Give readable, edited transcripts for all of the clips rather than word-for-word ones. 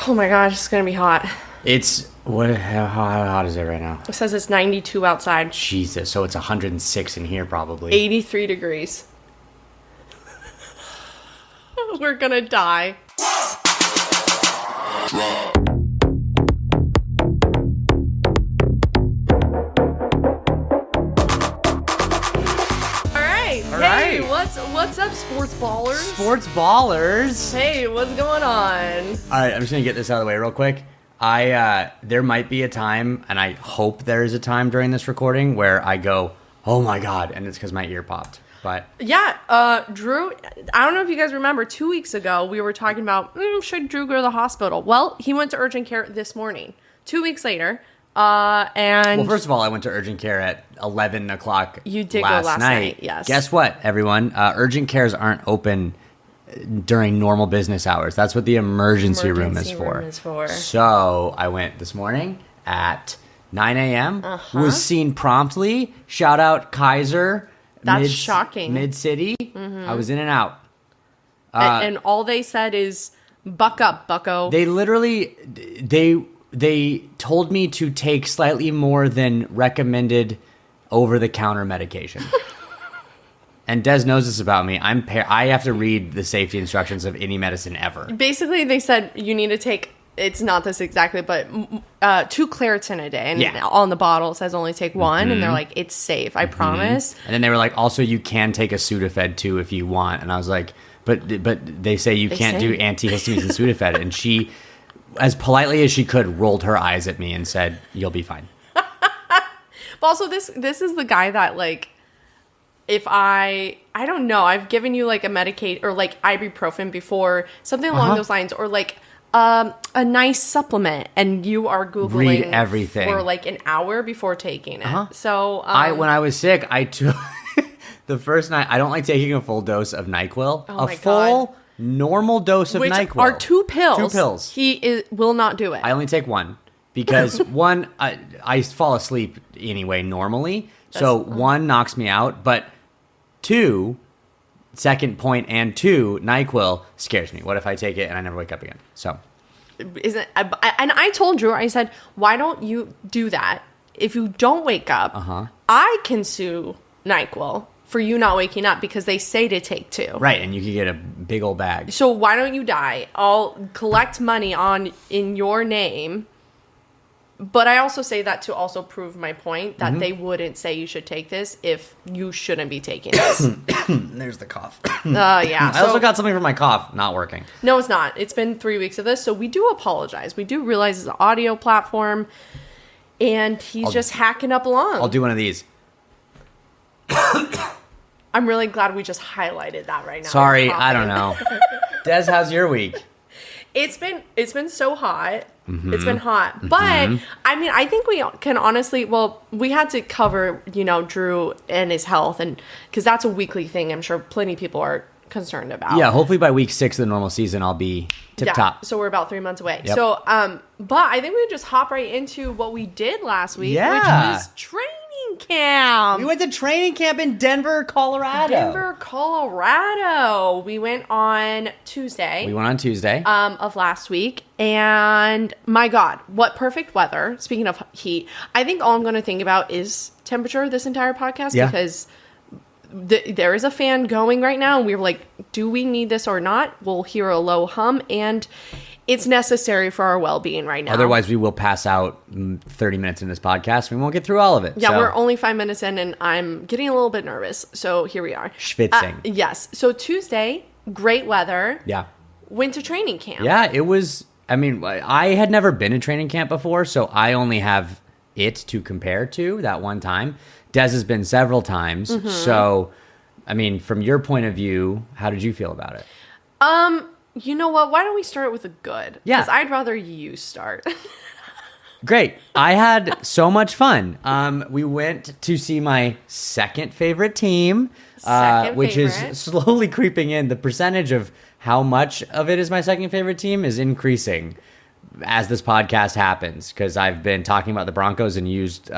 Oh my gosh, it's gonna be hot. It's how hot is it right now? It says it's 92 outside. Jesus, so it's 106 in here probably. 83 degrees. We're gonna die. All right. What's up, sports ballers? Sports ballers. Hey, what's going on? All right, I'm just gonna get this out of the way real quick. There might be a time, and I hope there is a time during this recording where I go, "Oh my god," and it's because my ear popped. But yeah, Drew, I don't know if you guys remember, 2 weeks ago we were talking about should Drew go to the hospital. Well, he went to urgent care this morning. 2 weeks later, and well, first of all, I went to urgent care at 11 o'clock. You did go last night, yes. Guess what, everyone? Urgent cares aren't open during normal business hours. That's what the emergency room is for. So I went this morning at 9 a.m. Was seen promptly. Shout out Kaiser. That's shocking. Mid-City. Mm-hmm. I was in and out. And all they said is, buck up, bucko. They literally, they told me to take slightly more than recommended over-the-counter medication. And Des knows this about me. I have to read the safety instructions of any medicine ever. Basically, they said you need to take, it's not this exactly, but 2 Claritin a day. And on the bottle it says only take 1. And they're like, it's safe, I promise. And then they were like, also, you can take a Sudafed too if you want. And I was like, but they say you can't do antihistamines and Sudafed. And she, as politely as she could, rolled her eyes at me and said, you'll be fine. But also, this is the guy that, like, if I don't know, I've given you like a Medicaid or like ibuprofen before, something along those lines, or like a nice supplement, and you are Googling read everything for like an hour before taking it. So when I was sick, I took the first night. I don't like taking a full dose of NyQuil. Oh my God. Normal dose of Which NyQuil are 2 pills. 2 pills. He will not do it. I only take 1 because one, I fall asleep anyway normally. So 1 knocks me out, but 2, second point, and 2, NyQuil scares me. What if I take it and I never wake up again? So, and I told Drew, I said, why don't you do that? If you don't wake up, I can sue NyQuil for you not waking up because they say to take 2. Right, and you can get a big old bag. So why don't you die? I'll collect money in your name. But I also say that to also prove my point that they wouldn't say you should take this if you shouldn't be taking this. There's the cough. Yeah. I also got something for my cough not working. No, it's not. It's been 3 weeks of this, so we do apologize. We do realize it's an audio platform, and he's just hacking up along. I'll do one of these. I'm really glad we just highlighted that right now. Sorry, I don't know. Des, how's your week? It's been so hot. It's been hot. But, I mean, I think we can honestly, we had to cover, Drew and his health, and because that's a weekly thing I'm sure plenty of people are concerned about. Yeah, hopefully by week 6 of the normal season, I'll be tip-top. So we're about 3 months away. Yep. So, but I think we just hop right into what we did last week, which was training camp. We went to training camp in Denver, Colorado. We went on Tuesday. Of last week. And my God, what perfect weather. Speaking of heat, I think all I'm going to think about is temperature this entire podcast because there is a fan going right now. And we were like, do we need this or not? We'll hear a low hum, and it's necessary for our well-being right now. Otherwise, we will pass out 30 minutes in this podcast. We won't get through all of it. Yeah, we're only 5 minutes in, and I'm getting a little bit nervous. So here we are. Schwitzing. Yes. So Tuesday, great weather. Yeah. Went to training camp. Yeah, it was, I mean, I had never been to training camp before, so I only have it to compare to that one time. Des has been several times. So, I mean, from your point of view, how did you feel about it? You know what? Why don't we start with a good? Yeah. Because I'd rather you start. Great. I had so much fun. We went to see my second favorite team, which is slowly creeping in. The percentage of how much of it is my second favorite team is increasing as this podcast happens, because I've been talking about the Broncos and used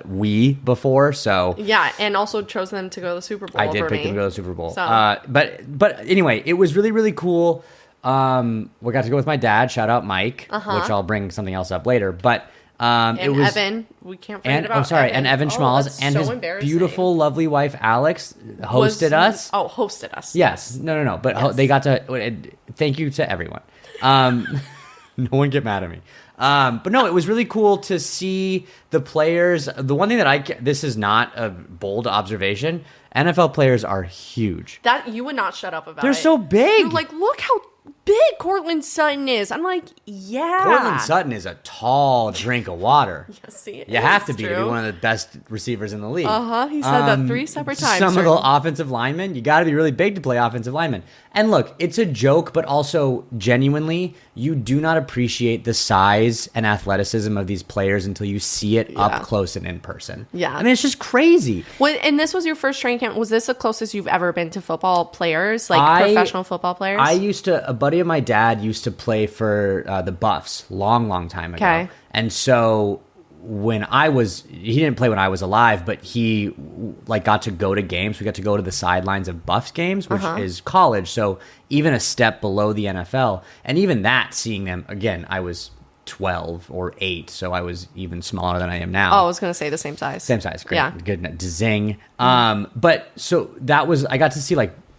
we before. So yeah, and also chose them to go to the Super Bowl. I did pick them to go to the Super Bowl. So. But anyway, it was really, really cool. We got to go with my dad. Shout out Mike, which I'll bring something else up later. But it was Evan. We can't forget about Evan. And Evan Schmalz and his beautiful, lovely wife Alex hosted us. Oh, hosted us. Yes. No. But they got to. Thank you to everyone. No one get mad at me. But no, it was really cool to see the players. The one thing that this is not a bold observation. NFL players are huge. That you would not shut up about. They're so big. You're like, look how big Courtland Sutton is. I'm like, yeah. Courtland Sutton is a tall drink of water. Yes, he is. You have to be one of the best receivers in the league. He said that 3 separate times. Some of the offensive linemen, you got to be really big to play offensive linemen. And look, it's a joke, but also genuinely, you do not appreciate the size and athleticism of these players until you see it up close and in person. Yeah. I mean, it's just crazy. And this was your first training camp. Was this the closest you've ever been to football players, like professional football players? A buddy of my dad used to play for the Buffs long time ago. Okay. And so he didn't play when I was alive, but he got to go to games. We got to go to the sidelines of Buffs games, which is college. So even a step below the NFL. And even that, seeing them, again, I was 12 or 8, so I was even smaller than I am now. Oh, I was going to say the same size. Same size, great. Yeah. Good, zing. But so that was, I got to see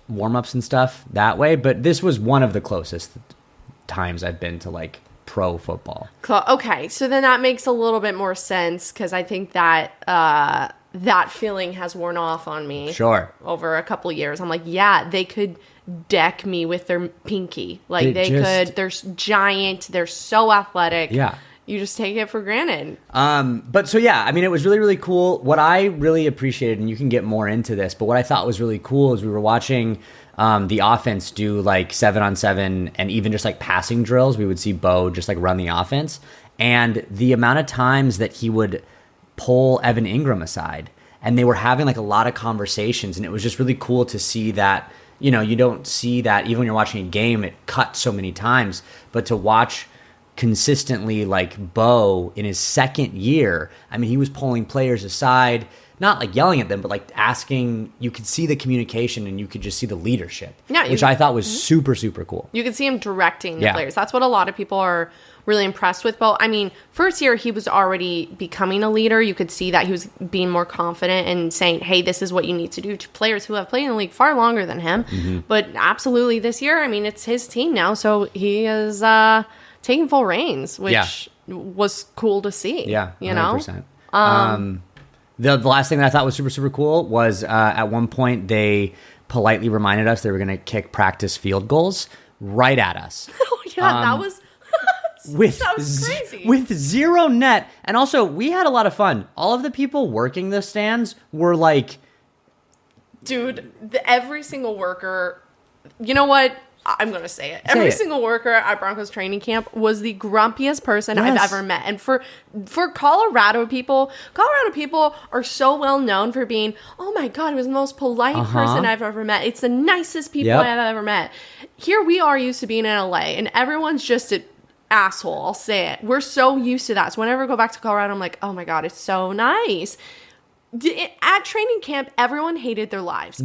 warm-ups and stuff that way, but this was one of the closest times I've been to pro football. Okay, so then that makes a little bit more sense, because I think that that feeling has worn off on me. Sure. Over a couple years. I'm like, yeah, they could deck me with their pinky. They're giant, they're so athletic. Yeah. You just take it for granted. But so yeah, I mean, it was really, really cool. What I really appreciated, and you can get more into this, but what I thought was really cool is we were watching the offense do 7-on-7 and even just passing drills. We would see Bo just run the offense, and the amount of times that he would pull Evan Engram aside, and they were having a lot of conversations, and it was just really cool to see that. You don't see that even when you're watching a game, it cuts so many times, but to watch consistently Bo in his second year, I mean, he was pulling players aside, not yelling at them, but asking. You could see the communication, and you could just see the leadership, which I thought was super, super cool. You could see him directing the players. That's what a lot of people are really impressed with Bo. I mean, first year he was already becoming a leader. You could see that he was being more confident and saying, hey, this is what you need to do, to players who have played in the league far longer than him. Mm-hmm. But absolutely this year, I mean, it's his team now, so he is taking full reins, which was cool to see. Yeah, 100%. The last thing that I thought was super, super cool was at one point they politely reminded us they were going to kick practice field goals right at us. Oh, yeah, that was... that was crazy. With zero net. And also, we had a lot of fun. All of the people working the stands were Dude, every single worker... You know what? I'm going to say it. Every single worker at Broncos Training Camp was the grumpiest person I've ever met. And for Colorado people are so well known for being, oh my God, he was the most polite person I've ever met. It's the nicest people I've ever met. Here we are used to being in LA, and everyone's just an asshole. I'll say it. We're so used to that. So whenever I go back to Colorado, I'm like, oh my God, it's so nice. At training camp, everyone hated their lives.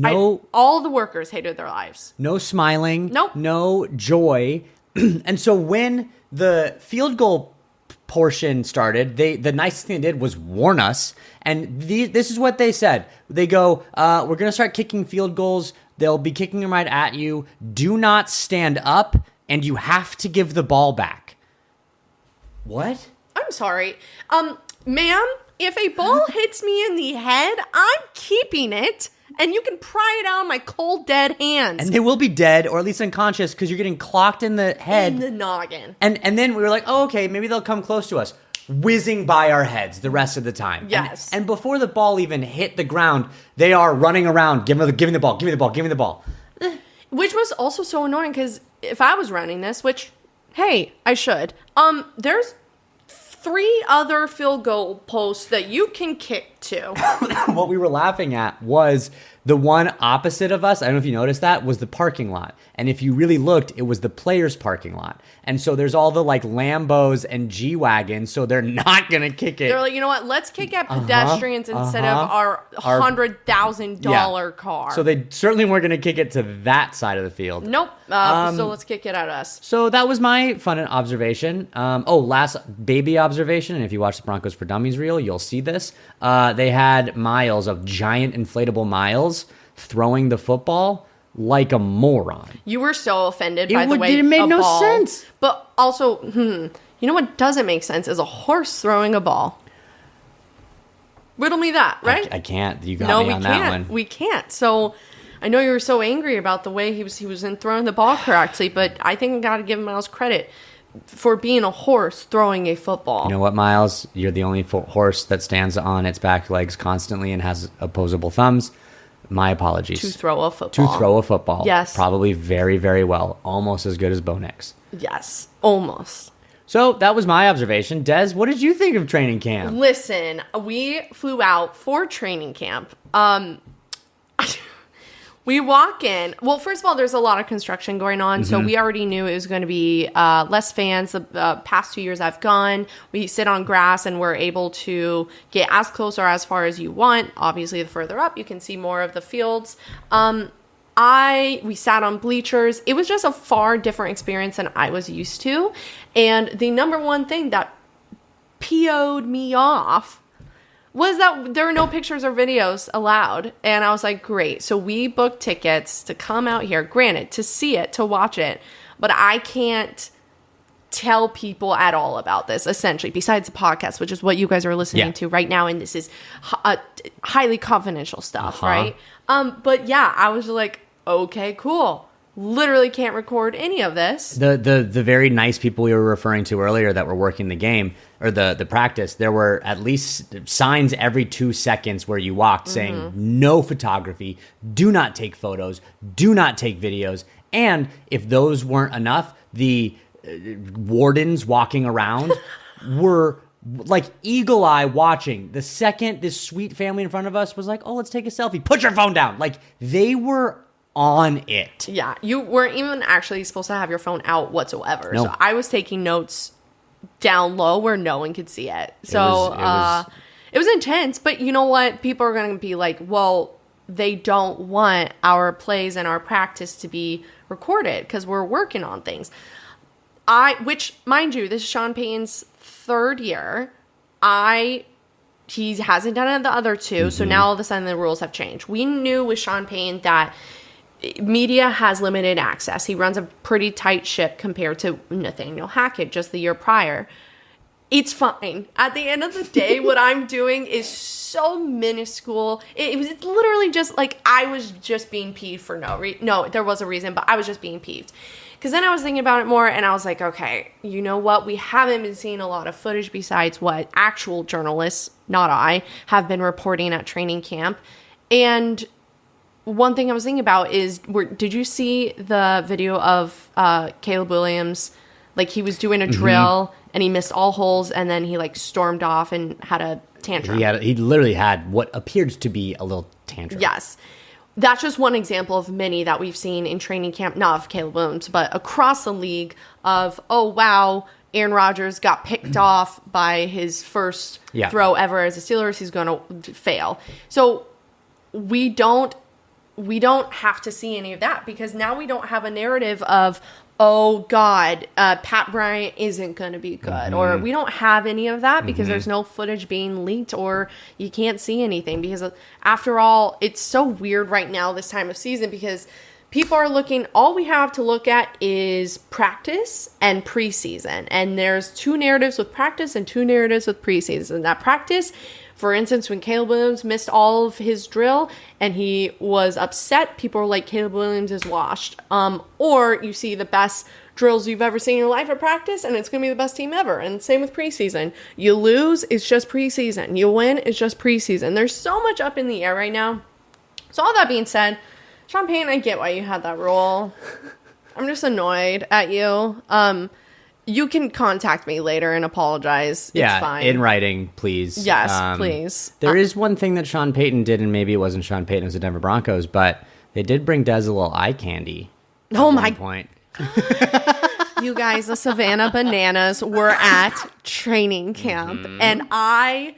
All the workers hated their lives. No smiling. Nope. No joy. And so when the field goal portion started, the nicest thing they did was warn us. And this is what they said. They go, we're going to start kicking field goals. They'll be kicking them right at you. Do not stand up, and you have to give the ball back. What? I'm sorry. Ma'am? If a ball hits me in the head, I'm keeping it, and you can pry it out of my cold, dead hands. And they will be dead, or at least unconscious, because you're getting clocked in the head. In the noggin. And then we were like, oh, okay, maybe they'll come close to us. Whizzing by our heads the rest of the time. Yes. And before the ball even hit the ground, they are running around, give me the ball. Which was also so annoying, because if I was running this, which, hey, I should, there's 3 other field goal posts that you can kick to. What we were laughing at was the one opposite of us. I don't know if you noticed that, was the parking lot. And if you really looked, it was the players' parking lot. And so there's all the like Lambos and G-Wagons, so they're not going to kick it. They're like, you know what? Let's kick at pedestrians instead of our $100,000 car. So they certainly weren't going to kick it to that side of the field. Nope. So let's kick it at us. So that was my fun observation. Last baby observation, and if you watch the Broncos for Dummies reel, you'll see this. They had Miles, of giant inflatable Miles, throwing the football like a moron. You were so offended by the way it made no sense. But also, you know what doesn't make sense is a horse throwing a ball. Riddle me that, right? I can't. You got me on that one. We can't. So I know you were so angry about the way he was in throwing the ball correctly, but I think I got to give Miles credit for being a horse throwing a football. You know what, Miles? You're the only horse that stands on its back legs constantly and has opposable thumbs. My apologies. To throw a football. Yes. Probably very, very well. Almost as good as Bo Nix. Yes. Almost. So that was my observation. Des, what did you think of training camp? Listen, we flew out for training camp. We walk in. Well, first of all, there's a lot of construction going on, so we already knew it was going to be less fans. The past 2 years I've gone, we sit on grass and we're able to get as close or as far as you want. Obviously, the further up, you can see more of the fields. We sat on bleachers. It was just a far different experience than I was used to. And the number one thing that PO'd me off was that there were no pictures or videos allowed. And I was like, great. So we booked tickets to come out here, granted, to see it, to watch it. But I can't tell people at all about this, essentially, besides the podcast, which is what you guys are listening to right now. And this is highly confidential stuff, right? But yeah, I was like, okay, cool. Literally can't record any of this. The very nice people we were referring to earlier that were working the game or the practice, there were at least signs every 2 seconds where you walked saying no photography, do not take photos, do not take videos. And if those weren't enough, the wardens walking around were like eagle eye watching. The second this sweet family in front of us was like, oh, let's take a selfie. Put your phone down. Like they were on it. Yeah, you weren't even actually supposed to have your phone out whatsoever. No. So I was taking notes down low where no one could see it. So it was intense, but you know what? People are going to be like, well, they don't want our plays and our practice to be recorded because we're working on things. Which, mind you, this is Sean Payton's third year. He hasn't done it the other two, so now all of a sudden the rules have changed. We knew with Sean Payton that media has limited access. He runs a pretty tight ship compared to Nathaniel Hackett just the year prior. It's fine. At the end of the day, what I'm doing is so minuscule. It was literally just like I was just being peeved for no, there was a reason, but I was just being peeved. Because then I was thinking about it more and I was like, okay, you know what? We haven't been seeing a lot of footage besides what actual journalists, not I, have been reporting at training camp. And one thing I was thinking about is, did you see the video of Caleb Williams? Like he was doing a drill and he missed all holes and then he like stormed off and had a tantrum. He literally had what appeared to be a little tantrum. Yes. That's just one example of many that we've seen in training camp, not of Caleb Williams, but across the league of, oh, wow, Aaron Rodgers got picked off by his first throw ever as a Steelers. He's going to fail. So we don't have to see any of that because now we don't have a narrative of, oh, God, Pat Bryant isn't going to be good. Or we don't have any of that because there's no footage being leaked or you can't see anything. Because after all, it's so weird right now this time of season because people are looking, all we have to look at is practice and preseason. And there's 2 narratives with practice and 2 narratives with preseason. That practice, for instance, when Caleb Williams missed all of his drill and he was upset, people were like, Caleb Williams is washed. Or you see the best drills you've ever seen in your life at practice and it's going to be the best team ever. And same with preseason. You lose, it's just preseason. You win, it's just preseason. There's so much up in the air right now. So all that being said, Sean Payton, I get why you had that rule. I'm just annoyed at you. You can contact me later and apologize. It's fine. In writing, please. Yes, please. There is one thing that Sean Payton did, and maybe it wasn't Sean Payton, it was the Denver Broncos, but they did bring Des a little eye candy Oh my point. You guys, the Savannah Bananas were at training camp. And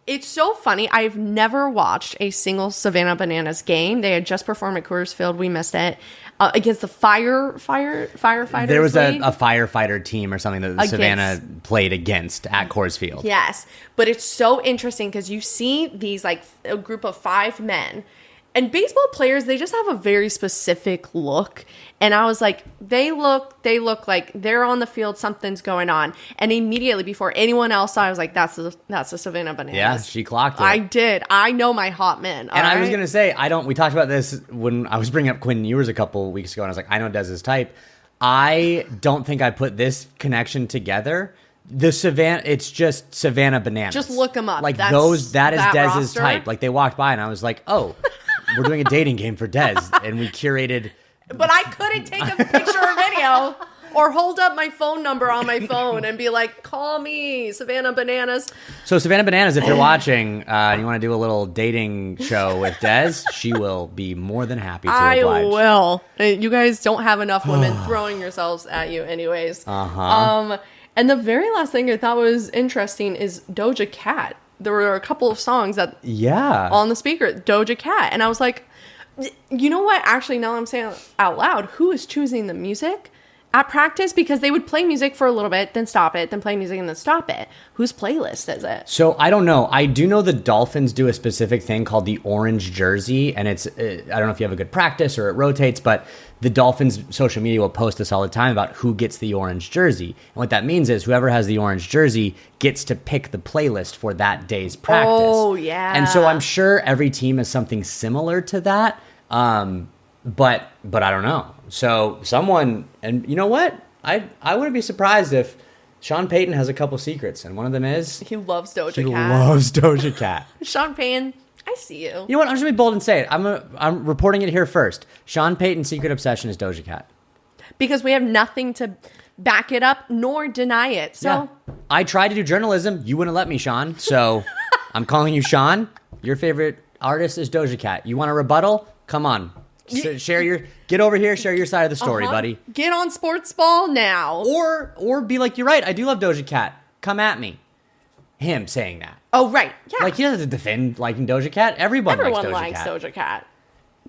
it's so funny. I've never watched a single Savannah Bananas game. They had just performed at Coors Field. We missed it. Against the firefighters. There was a firefighter team or something that Savannah played against at Coors Field. Yes. But it's so interesting because you see these, like, a group of 5 men. And baseball players, they just have a very specific look. And I was like, they look like they're on the field, something's going on. And immediately before anyone else saw, I was like, that's the Savannah Bananas. Yeah, she clocked it. I did. I know my hot men. And I was going to say, we talked about this when I was bringing up Quinn Ewers a couple weeks ago. And I was like, I know Dez's type. I don't think I put this connection together. It's just Savannah Bananas. Just look them up. Like that is Dez's type. Like they walked by and I was like, oh, we're doing a dating game for Dez. And we curated. But I couldn't take a picture or video or hold up my phone number on my phone and be like, call me, Savannah Bananas. So Savannah Bananas, if you're watching and you want to do a little dating show with Dez, she will be more than happy to oblige. I will. You guys don't have enough women throwing yourselves at you anyways. And the very last thing I thought was interesting is Doja Cat. There were a couple of songs that on the speaker, Doja Cat. And I was like, you know what? Actually, now I'm saying out loud, who is choosing the music at practice? Because they would play music for a little bit, then stop it, then play music and then stop it. Whose playlist is it? So I don't know. I do know the Dolphins do a specific thing called the orange jersey. And it's, I don't know if you have a good practice or it rotates, but the Dolphins social media will post this all the time about who gets the orange jersey. And what that means is whoever has the orange jersey gets to pick the playlist for that day's practice. Oh, yeah. And so I'm sure every team has something similar to that. But I don't know. So someone, and you know what? I wouldn't be surprised if Sean Payton has a couple secrets. And one of them is he loves Doja Cat. He loves Doja Cat. Sean Payton, I see you. You know what? I'm just going to be bold and say it. I'm reporting it here first. Sean Payton's secret obsession is Doja Cat. Because we have nothing to back it up nor deny it. So yeah. I tried to do journalism. You wouldn't let me, Sean. So I'm calling you Sean. Your favorite artist is Doja Cat. You want a rebuttal? Come on. Get over here, share your side of the story, buddy. Get on Sportsball now. Or be like, you're right, I do love Doja Cat. Come at me. Him saying that. Oh, right. Yeah. Like, he doesn't have to defend liking Doja Cat. Everyone likes Doja Cat.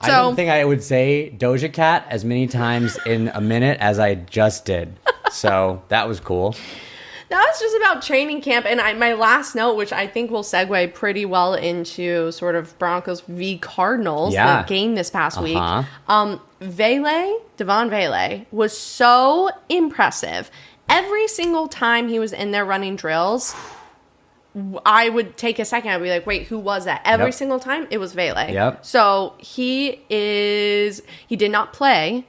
So, I don't think I would say Doja Cat as many times in a minute as I just did. So that was cool. That was just about training camp. And my last note, which I think will segue pretty well into sort of Broncos v. Cardinals, the game this past week. Devon Vele was so impressive. Every single time he was in there running drills, I would take a second. I'd be like, wait, who was that? Every single time, it was Vele. Yep. So he did not play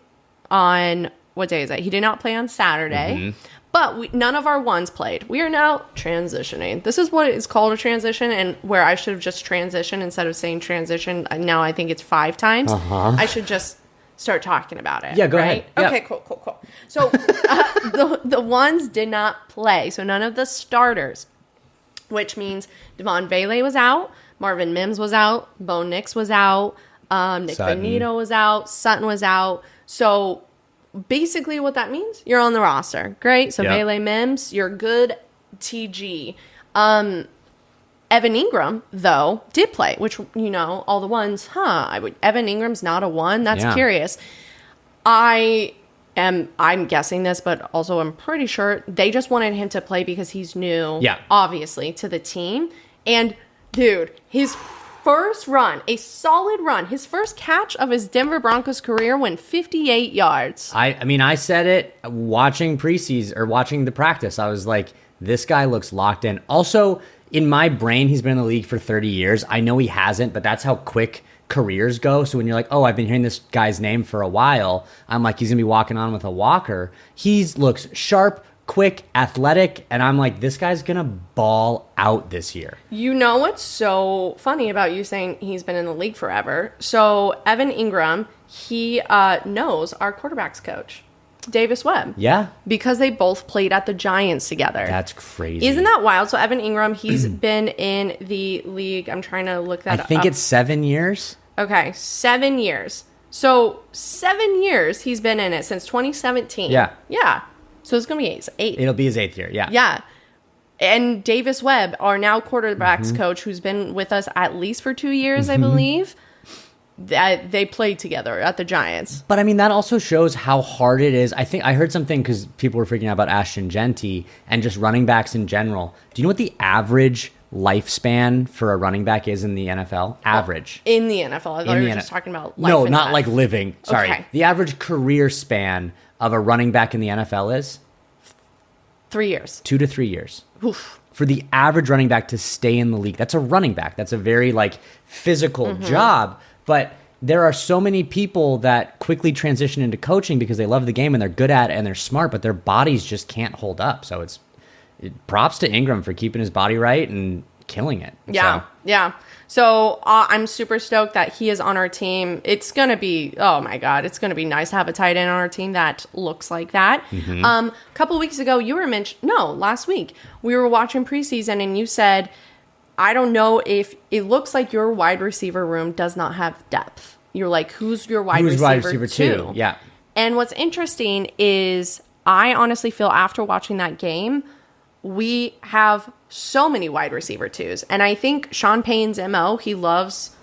on, what day is it? He did not play on Saturday. Mm-hmm. But none of our ones played. We are now transitioning. This is what is called a transition, and where I should have just transitioned instead of saying transition. Now I think it's 5 times. I should just start talking about it. Yeah, go ahead. Okay, cool. So the ones did not play. So none of the starters, which means Devon Vele was out, Marvin Mims was out, Bo Nix was out, Nick Benito was out, Sutton was out. So basically what that means, you're on the roster. Great. So Vele, Mims, you're good. TG. Evan Engram, though, did play, which, all the ones, Evan Ingram's not a 1. That's curious. I'm guessing this, but also I'm pretty sure they just wanted him to play because he's new, obviously, to the team. And, dude, his first run, a solid run, his first catch of his Denver Broncos career went 58 yards. I said it watching preseason or watching the practice. I was like, this guy looks locked in. Also, in my brain, he's been in the league for 30 years. I know he hasn't, but that's how quick careers go. So when you're like, oh, I've been hearing this guy's name for a while, I'm like, he's going to be walking on with a walker. He looks sharp, quick, athletic, and I'm like, this guy's gonna ball out this year. You know what's so funny about you saying he's been in the league forever? So Evan Engram, he knows our quarterbacks coach, Davis Webb. Yeah. Because they both played at the Giants together. That's crazy. Isn't that wild? So Evan Engram, he's been in the league. I'm trying to look that up. I think it's 7 years. Okay, 7 years. So 7 years he's been in it since 2017. Yeah. Yeah. So it's going to be his 8th. It'll be his 8th year. Yeah. Yeah. And Davis Webb, our now quarterbacks coach, who's been with us at least for 2 years, I believe, that they played together at the Giants. But I mean, that also shows how hard it is. I think I heard something because people were freaking out about Ashton, Jeanty, and just running backs in general. Do you know what the average lifespan for a running back is in the NFL? Average. In the NFL. I thought you were just talking about life. No, and not death. like living. Sorry. Okay. The average career span of a running back in the NFL is 3 years. 2 to 3 years. Oof. For the average running back to stay in the league. That's a running back. That's a very physical job. But there are so many people that quickly transition into coaching because they love the game and they're good at it and they're smart, but their bodies just can't hold up. So props to Engram for keeping his body right and killing it. Yeah. So. Yeah. So I'm super stoked that he is on our team. It's going to be, oh my God, it's going to be nice to have a tight end on our team that looks like that. A couple weeks ago, last week, we were watching preseason and you said, I don't know if it looks like your wide receiver room does not have depth. You're like, who's your wide receiver two? Yeah. And what's interesting is I honestly feel after watching that game, we have so many wide receiver twos. And I think Sean Payton's MO, he loves,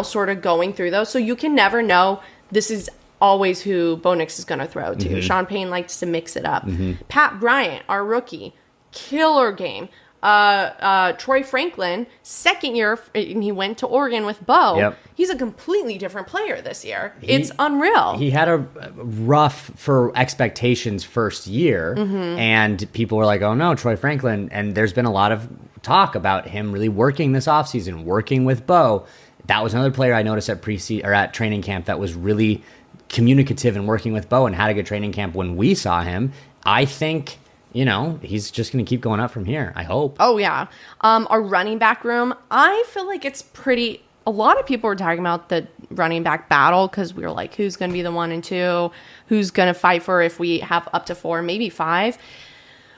sort of going through those. So you can never know this is always who Bo Nix is going to throw to. Sean Payton likes to mix it up. Pat Bryant, our rookie, killer game. Troy Franklin, second year, and he went to Oregon with Bo. Yep. He's a completely different player this year. It's unreal. He had a rough for expectations first year, and people were like, oh no, Troy Franklin. And there's been a lot of talk about him really working this offseason, working with Bo. That was another player I noticed at at training camp that was really communicative and working with Bo and had a good training camp when we saw him. I think he's just going to keep going up from here, I hope. Oh, yeah. Our running back room, I feel like it's pretty... A lot of people were talking about the running back battle because we were like, who's going to be the 1 and 2? Who's going to fight for if we have up to 4, maybe 5?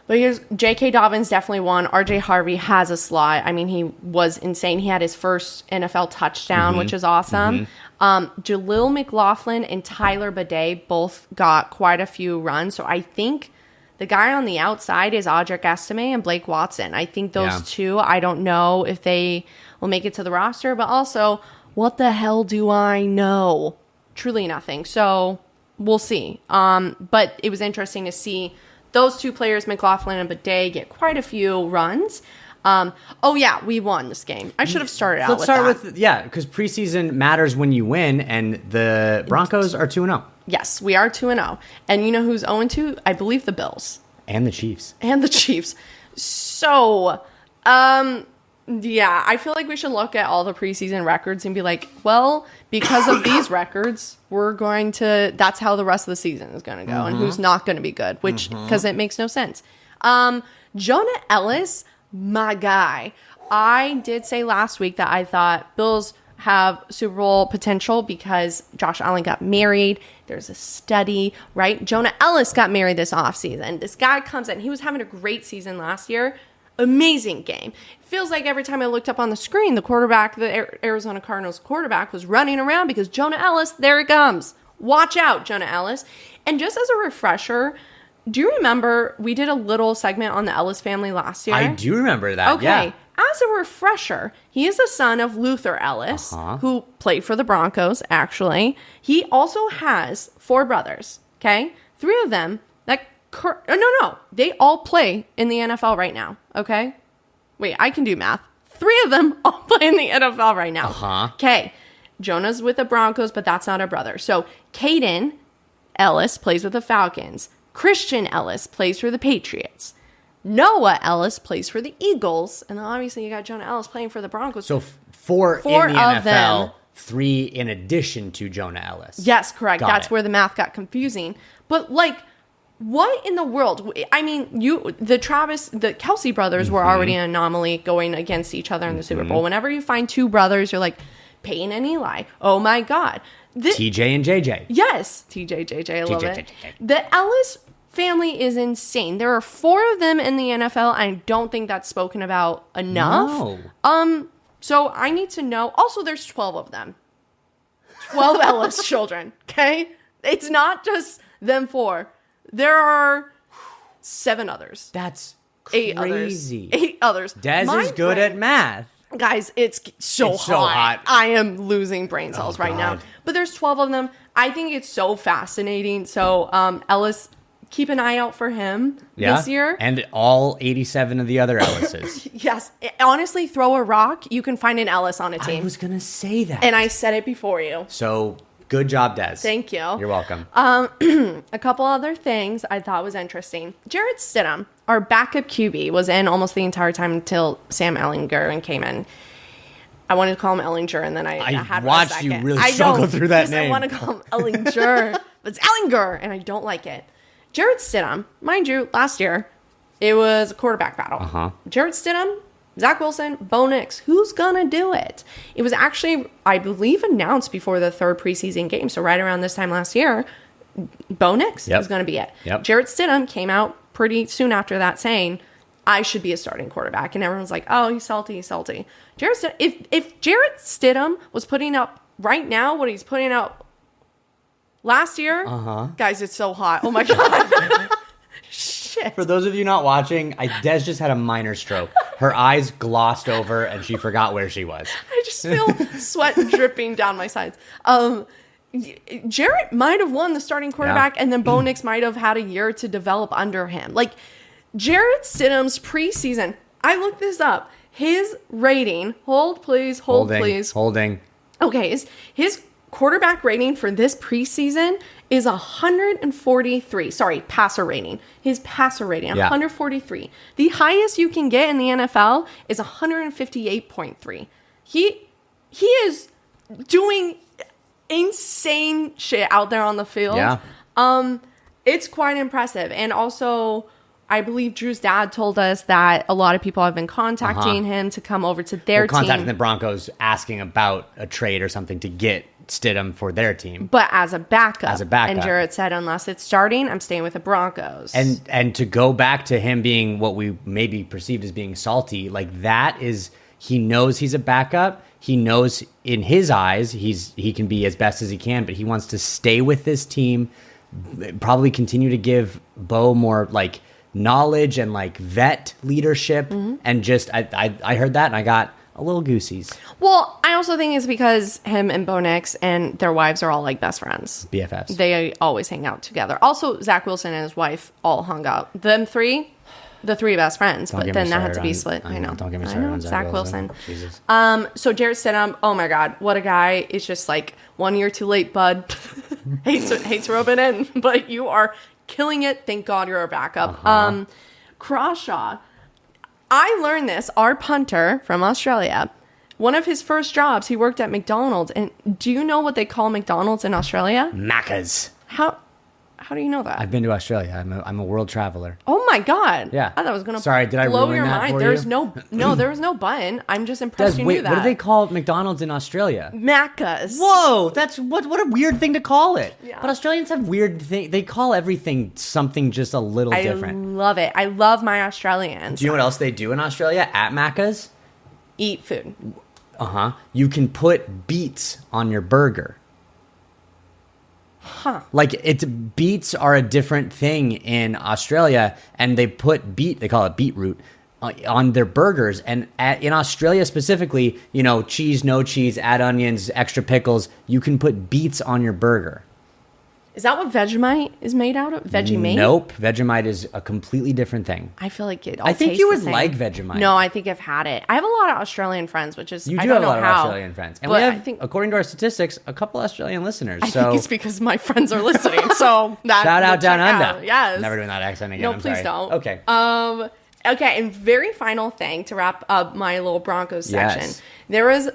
But here's J.K. Dobbins definitely won. R.J. Harvey has a slot. I mean, he was insane. He had his first NFL touchdown, which is awesome. Jaleel McLaughlin and Tyler Badé both got quite a few runs. So I think... The guy on the outside is Audric Estime and Blake Watson. I think those two, I don't know if they will make it to the roster, but also, what the hell do I know? Truly nothing. So we'll see. But it was interesting to see those two players, McLaughlin and Badé, get quite a few runs. We won this game. I should have started out with that. Let's start with, because preseason matters when you win, and the Broncos are 2-0. Yes, we are 2-0. And you know who's 0-2? I believe the Bills. And the Chiefs. So, I feel like we should look at all the preseason records and be like, well, because of these records, that's how the rest of the season is going to go and who's not going to be good, because it makes no sense. Jonah Eliss, my guy. I did say last week that I thought Bills have Super Bowl potential because Josh Allen got married. There's a study, right? Jonah Eliss got married this offseason. This guy comes in. He was having a great season last year. Amazing game. It feels like every time I looked up on the screen, the Arizona Cardinals quarterback was running around because Jonah Eliss, there he comes. Watch out, Jonah Eliss. And just as a refresher, do you remember we did a little segment on the Ellis family last year? I do remember that, okay. Yeah. As a refresher, he is the son of Luther Ellis, who played for the Broncos, actually. He also has 4 brothers, okay? 3 of them they all play in the NFL right now, okay? Wait, I can do math. 3 of them all play in the NFL right now. Okay. Jonah's with the Broncos, but that's not a brother. So, Caden Ellis plays with the Falcons. Christian Ellis plays for the Patriots. Noah Ellis plays for the Eagles. And then obviously you got Jonah Ellis playing for the Broncos. So 4 in the NFL, 3 in addition to Jonah Ellis. Yes, correct. That's where the math got confusing. But what in the world? I mean, the Kelsey brothers were already an anomaly going against each other in the Super Bowl. Whenever you find 2 brothers, you're like, Peyton and Eli. Oh my God. TJ and JJ. Yes. TJ, JJ, I love it. The Ellis family is insane. There are 4 of them in the NFL. I don't think that's spoken about enough. No. So I need to know. Also, there's 12 of them. 12 Elliss children, okay? It's not just them 4. There are 7 others. That's crazy. 8 others. Des is good at math. Guys, it's so hot. I am losing brain cells right now. But there's 12 of them. I think it's so fascinating. So, Elliss, keep an eye out for him this year. And all 87 of the other Ellis's. Yes. Honestly, throw a rock. You can find an Elliss on a team. I was going to say that. And I said it before you. So, good job, Des. Thank you. You're welcome. A couple other things I thought was interesting. Jarrett Stidham, our backup QB, was in almost the entire time until Sam Ehlinger came in. I wanted to call him Ellinger, and then I had watched you really struggle through that name. I want to call him Ellinger, but it's Ehlinger, and I don't like it. Jarrett Stidham, mind you, last year, it was a quarterback battle. Jarrett Stidham, Zach Wilson, Bo Nix, who's going to do it? It was actually, I believe, announced before the 3rd preseason game. So right around this time last year, Bo Nix was going to be it. Jarrett Stidham came out pretty soon after that saying, I should be a starting quarterback. And everyone's like, oh, he's salty, he's salty. Jarrett Stidham, if Jarrett Stidham was putting up right now what he's putting up last year, guys, it's so hot. Oh, my God. Shit. For those of you not watching, Des just had a minor stroke. Her eyes glossed over and she forgot where she was. I just feel sweat dripping down my sides. Jarrett might have won the starting quarterback, and then Bo Nix might have had a year to develop under him. Like, Jarrett Stidham's preseason, I looked this up. His rating, hold please. Holding. Okay, his quarterback rating for this preseason is 143. Sorry, passer rating. His passer rating, 143. The highest you can get in the NFL is 158.3. He is doing insane shit out there on the field. Yeah. It's quite impressive. And also, I believe Drew's dad told us that a lot of people have been contacting him to come over to their team. Contacting the Broncos, asking about a trade or something to get Stidham for their team. But as a backup. And Jarrett said, unless it's starting, I'm staying with the Broncos. And to go back to him being what we maybe perceived as being salty, like that is, he knows he's a backup. He knows in his eyes he can be as best as he can, but he wants to stay with this team, probably continue to give Bo more like knowledge and like vet leadership. And just I heard that and I got a little goosies. Well, I also think it's because him and Bo Nix and their wives are all like best friends. BFFs. They always hang out together. Also, Zach Wilson and his wife all hung out. Them three, the 3 best friends. But then that had to be split. I know. Don't get me started on Zach Wilson. Jesus. So Jarrett Stidham, oh my God, what a guy. It's just like 1 year too late, bud. hates rubbing in, but you are killing it. Thank God you're a backup. Crawshaw. I learned this. Our punter from Australia, one of his first jobs, he worked at McDonald's. And do you know what they call McDonald's in Australia? Macca's. How do you know that? I've been to Australia. I'm a world traveler. Oh my God. Yeah. I thought I was going to Sorry, did I blow ruin your that mind. for There's you? there was no button. I'm just impressed you knew that. What do they call McDonald's in Australia? Macca's. Whoa, that's what a weird thing to call it. Yeah. But Australians have weird things. They call everything something just a little different. I love it. I love my Australians. Do you know what else they do in Australia at Macca's? Eat food. You can put beets on your burger. Like beets are a different thing in Australia, and they put they call it beetroot on their burgers. And in Australia specifically, cheese, no cheese, add onions, extra pickles. You can put beets on your burger. Is that what Vegemite is made out of? Vegemite? Nope. Vegemite is a completely different thing. I feel like it all I think tastes you would the same. like Vegemite. No, I think I've had it. I have a lot of Australian friends, which is, You I do don't have a know lot of how, Australian friends. And we but have, I think, according to our statistics, a couple Australian listeners. I think it's because my friends are listening. So that shout out down under. Out. Yes. Never doing that accent again. No, I'm please sorry. don't. Okay. Okay, and very final thing to wrap up my little Broncos section. Yes. There was,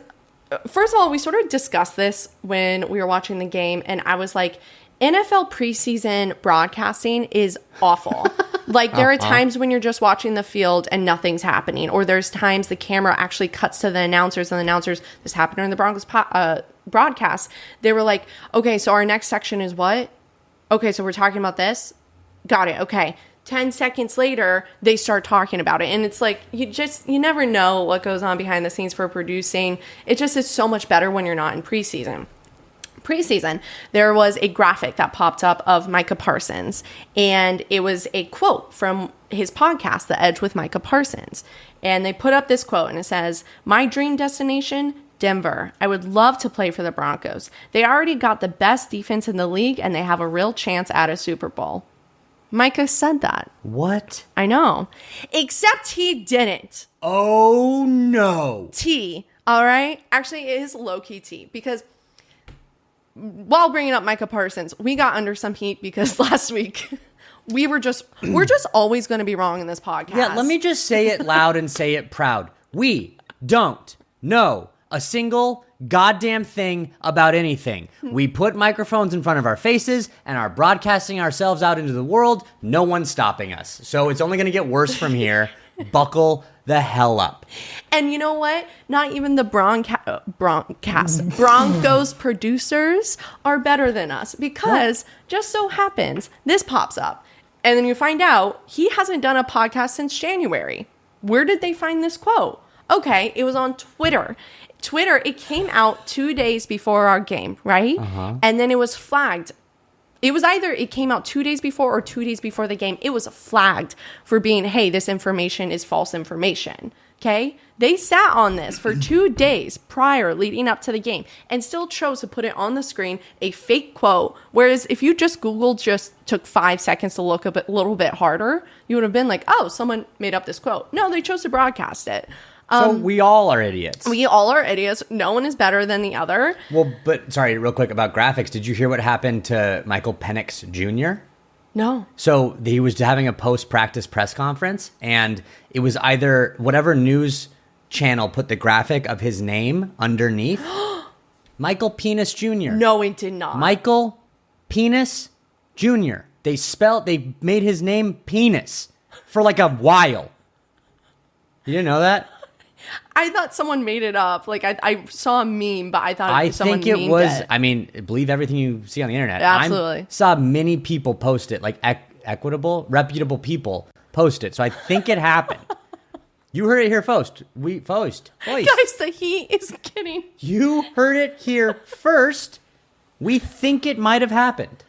first of all, we sort of discussed this when we were watching the game, and I was like, NFL preseason broadcasting is awful. Like, there are times when you're just watching the field and nothing's happening, or there's times the camera actually cuts to the announcers, and the announcers, this happened during the Broncos broadcast, they were like, okay, so our next section is what? Okay, so we're talking about this? Got it, okay. 10 seconds later, they start talking about it. And it's like, you never know what goes on behind the scenes for producing. It just is so much better when you're not in preseason. preseason, there was a graphic that popped up of Micah Parsons, and it was a quote from his podcast, The Edge with Micah Parsons. And they put up this quote, and it says, "My dream destination, Denver. I would love to play for the Broncos. They already got the best defense in the league, and they have a real chance at a Super Bowl." Micah said that. What? I know. Except he didn't. Oh, no. All right? Actually, it is low-key T, because while bringing up Micah Parsons, we got under some heat because last week we're just always going to be wrong in this podcast. Yeah, let me just say it loud and say it proud. We don't know a single goddamn thing about anything. We put microphones in front of our faces and are broadcasting ourselves out into the world. No one's stopping us. So it's only going to get worse from here. Buckle the hell up. And you know what? Not even the Broncos producers are better than us, because just so happens this pops up. And then you find out he hasn't done a podcast since January. Where did they find this quote? Okay, it was on Twitter. It came out 2 days before our game, right? And then it was flagged. It was either it came out 2 days before or 2 days before the game. It was flagged for being, hey, this information is false information. Okay? They sat on this for 2 days prior, leading up to the game, and still chose to put it on the screen, a fake quote. Whereas if you just Googled, just took 5 seconds to look a little bit harder, you would have been like, oh, someone made up this quote. No, they chose to broadcast it. So we all are idiots. We all are idiots. No one is better than the other. Well, but sorry, real quick about graphics. Did you hear what happened to Michael Penix Jr.? No. So he was having a post-practice press conference, and it was either whatever news channel put the graphic of his name underneath. Michael Penis Jr. No, it did not. Michael Penis Jr. They made his name Penis for like a while. You didn't know that? I thought someone made it up. Like, I saw a meme, but I thought someone memed it. I think it was, I mean, believe everything you see on the internet. Absolutely. I saw many people post it, like reputable people post it. So I think it happened. You heard it here first. Guys, the heat is getting... You heard it here first. We think it might have happened.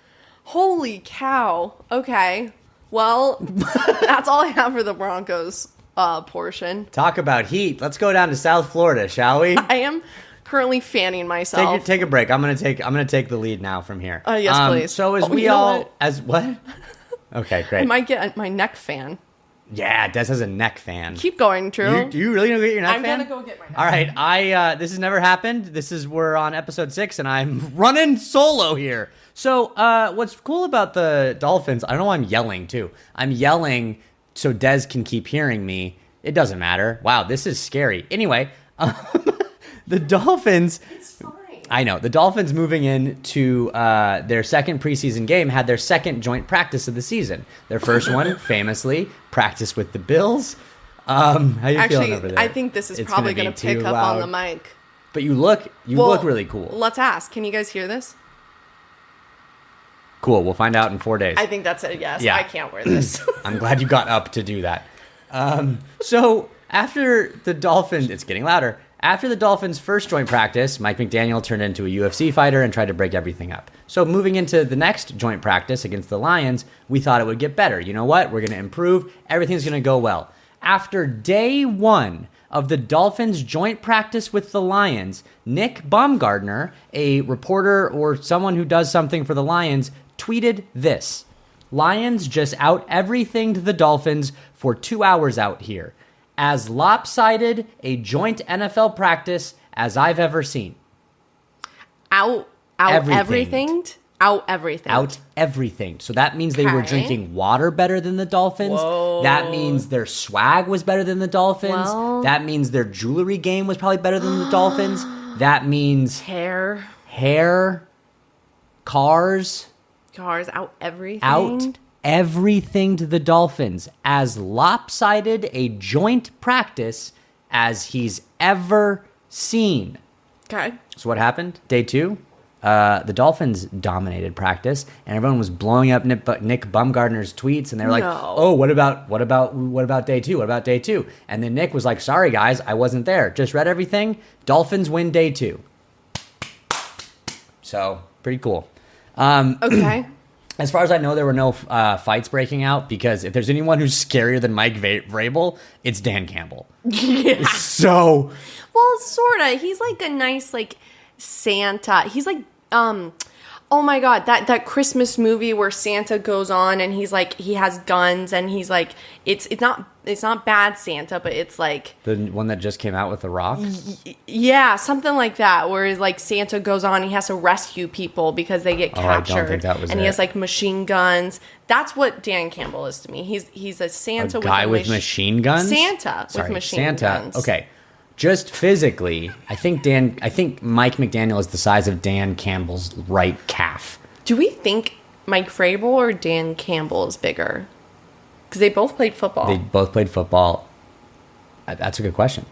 Holy cow. Okay. Well, that's all I have for the Broncos portion. Talk about heat. Let's go down to South Florida, shall we? I am currently fanning myself. Take a break. I'm gonna take the lead now from here. Yes, please. So what? Okay, great. I might get my neck fan. Yeah, Des has a neck fan. Keep going, Drew. Do you really gonna get your neck fan? I'm gonna go get my neck fan. All right, this has never happened. We're on episode 6, and I'm running solo here. So, what's cool about the Dolphins? I don't know why I'm yelling too. I'm yelling so Des can keep hearing me. It doesn't matter. Wow, this is scary. Anyway, the Dolphins... It's fine. I know. The Dolphins moving into their second preseason game had their second joint practice of the season. Their first one, famously, practice with the Bills. How you feeling over there? I think this is probably going to pick up on the mic. But you look really cool. Let's ask. Can you guys hear this? Cool. We'll find out in 4 days. I think that's it. Yes. Yeah. I can't wear this. I'm glad you got up to do that. So after the Dolphins, it's getting louder. After the Dolphins' first joint practice, Mike McDaniel turned into a UFC fighter and tried to break everything up. So moving into the next joint practice against the Lions, we thought it would get better. You know what? We're going to improve. Everything's going to go well. After day 1 of the Dolphins' joint practice with the Lions, Nick Baumgardner, a reporter or someone who does something for the Lions, tweeted this: "Lions just out everything to the Dolphins for 2 hours out here. As lopsided a joint NFL practice as I've ever seen." Out everything. So that means they were drinking water better than the Dolphins. Whoa. That means their swag was better than the Dolphins. Well, that means their jewelry game was probably better than the Dolphins. That means hair, cars, out everything to the Dolphins. As lopsided a joint practice as he's ever seen. Okay. So what happened? Day 2, the Dolphins dominated practice, and everyone was blowing up Nick Baumgardner's tweets, and they were like, "Oh, what about day 2? What about day 2?" And then Nick was like, "Sorry guys, I wasn't there. Just read everything. Dolphins win day 2." So Pretty cool. Okay. As far as I know, there were no fights breaking out because if there's anyone who's scarier than Mike Vrabel, it's Dan Campbell. Yeah. So... Well, sort of. He's like a nice, like, Santa. He's like, oh my God, that Christmas movie where Santa goes on and he's like, he has guns and he's like, it's not bad Santa, but it's like... The one that just came out with The Rock? Yeah, something like that, where like Santa goes on, he has to rescue people because they get captured. I don't think that was and he has like machine guns. That's what Dan Campbell is to me. He's a Santa with machine guns? Santa with machine guns. Okay. Just physically, I think Mike McDaniel is the size of Dan Campbell's right calf. Do we think Mike Vrabel or Dan Campbell is bigger? Because they both played football. That's a good question.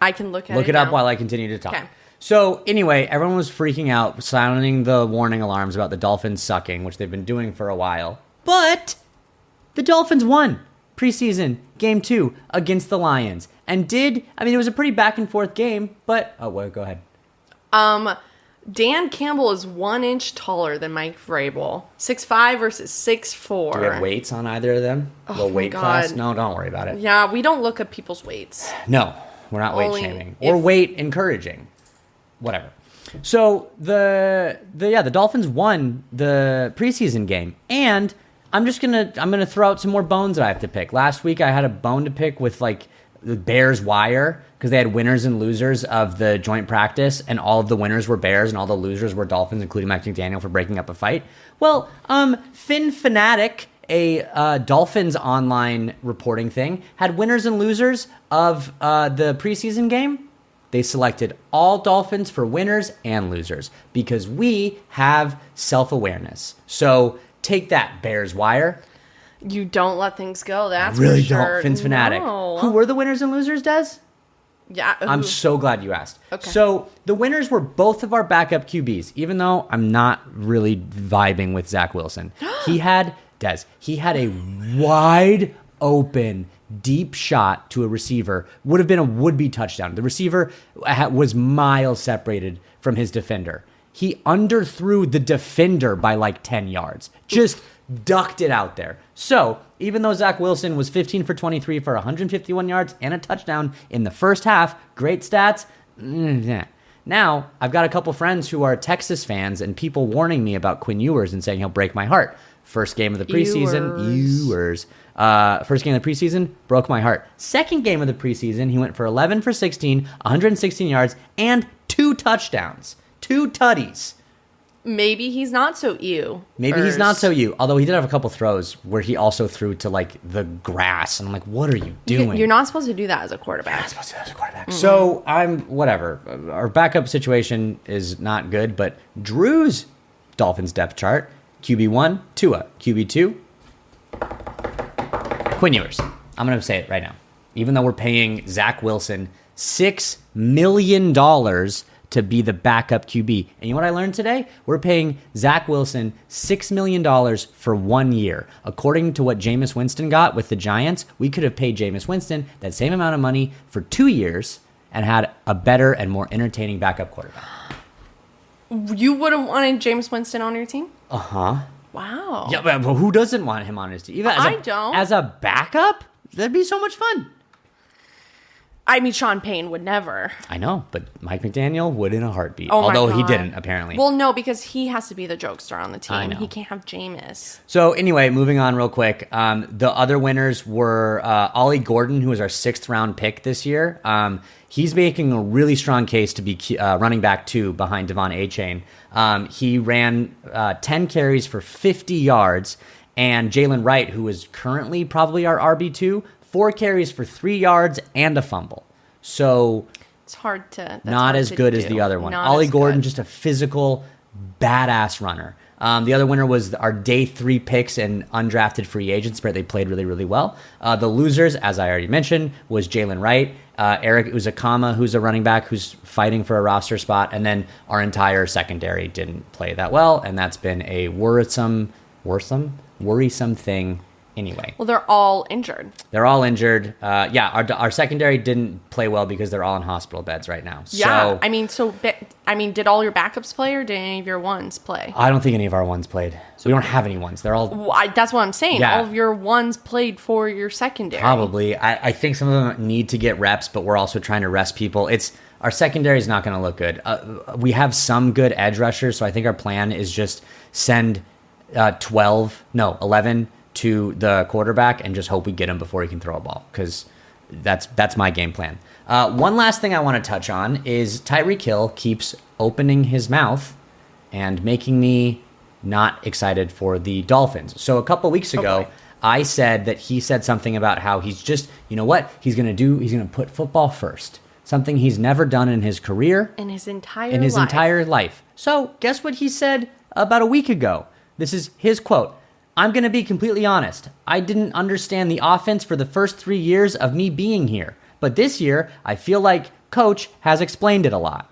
I can look it up while I continue to talk. Okay. So anyway, everyone was freaking out, sounding the warning alarms about the Dolphins sucking, which they've been doing for a while. But the Dolphins won preseason game 2 against the Lions. And it was a pretty back and forth game, but... Oh, well, go ahead. Dan Campbell is 1 inch taller than Mike Vrabel. 6'5" versus 6'4". Do we have weights on either of them? Oh, weight class? No, don't worry about it. Yeah, we don't look at people's weights. No, we're not weight shaming. Or weight encouraging. Whatever. So, the Dolphins won the preseason game, and I'm gonna throw out some more bones that I have to pick. Last week, I had a bone to pick with, like, the Bears wire because they had winners and losers of the joint practice, and all of the winners were Bears and all the losers were Dolphins, including Mike McDaniel for breaking up a fight. Well, Fin Fanatic, a Dolphins online reporting thing, had winners and losers of the preseason game. They selected all Dolphins for winners and losers because we have self-awareness. So take that, Bears wire. You don't let things go, that's really for sure. Don't, Finn's Fanatic. No. Who were the winners and losers, Des? Yeah. I'm so glad you asked. Okay. So the winners were both of our backup QBs, even though I'm not really vibing with Zach Wilson. He had a wide open, deep shot to a receiver. Would have been a would-be touchdown. The receiver was miles separated from his defender. He underthrew the defender by like 10 yards. Just ducked it out there. So, even though Zach Wilson was 15 for 23 for 151 yards and a touchdown in the first half, great stats. Now, I've got a couple friends who are Texas fans and people warning me about Quinn Ewers and saying he'll break my heart. First game of the preseason, first game of the preseason, broke my heart. Second game of the preseason, he went for 11 for 16, 116 yards, and 2 touchdowns. 2 tutties. Maybe he's not so ew. He's not so ew. Although he did have a couple throws where he also threw to like the grass. And I'm like, what are you doing? You're not supposed to do that as a quarterback. You're not supposed to do that as a quarterback. Mm-hmm. So whatever. Our backup situation is not good, but Drew's Dolphins depth chart, QB1, Tua. QB2, Quinn Ewers. I'm going to say it right now. Even though we're paying Zach Wilson $6 million to be the backup QB. And you know what I learned today? We're paying Zach Wilson $6 million for 1 year. According to what Jameis Winston got with the Giants, we could have paid Jameis Winston that same amount of money for 2 years and had a better and more entertaining backup quarterback. You would have wanted Jameis Winston on your team? Uh-huh. Wow. Yeah, but who doesn't want him on his team? I don't. As a backup? That'd be so much fun. I mean, Sean Payton would never. I know, but Mike McDaniel would in a heartbeat. Oh although he didn't, apparently. Well, no, because he has to be the jokester on the team. I know. He can't have Jameis. So anyway, moving on real quick. The other winners were Ollie Gordon, who was our 6th round pick this year. He's making a really strong case to be running back 2 behind Devon Achane. He ran 10 carries for 50 yards. And Jalen Wright, who is currently probably our RB2, 4 carries for 3 yards and a fumble. So it's hard to... Not as good as the other one. Ollie Gordon, just a physical, badass runner. The other winner was our day 3 picks and undrafted free agents, but they played really, really well. The losers, as I already mentioned, was Jalen Wright, Eric Uzakama, who's a running back who's fighting for a roster spot, and then our entire secondary didn't play that well, and that's been a worrisome thing anyway. Well, they're all injured. Our secondary didn't play well because they're all in hospital beds right now. Yeah, so, did all your backups play or did any of your ones play? I don't think any of our ones played. So we don't have any ones. They're all... that's what I'm saying. Yeah. All of your ones played for your secondary. Probably. I think some of them need to get reps, but we're also trying to rest people. Our secondary is not going to look good. We have some good edge rushers, so I think our plan is just send 11 to the quarterback and just hope we get him before he can throw a ball, because that's my game plan. One last thing I want to touch on is Tyreek Hill keeps opening his mouth and making me not excited for the Dolphins. So a couple weeks ago, I said that he said something about how he's just, you know what, he's going to put football first. Something he's never done in his career. In his entire life. So guess what he said about a week ago? This is his quote. "I'm going to be completely honest. I didn't understand the offense for the first 3 years of me being here. But this year, I feel like Coach has explained it a lot."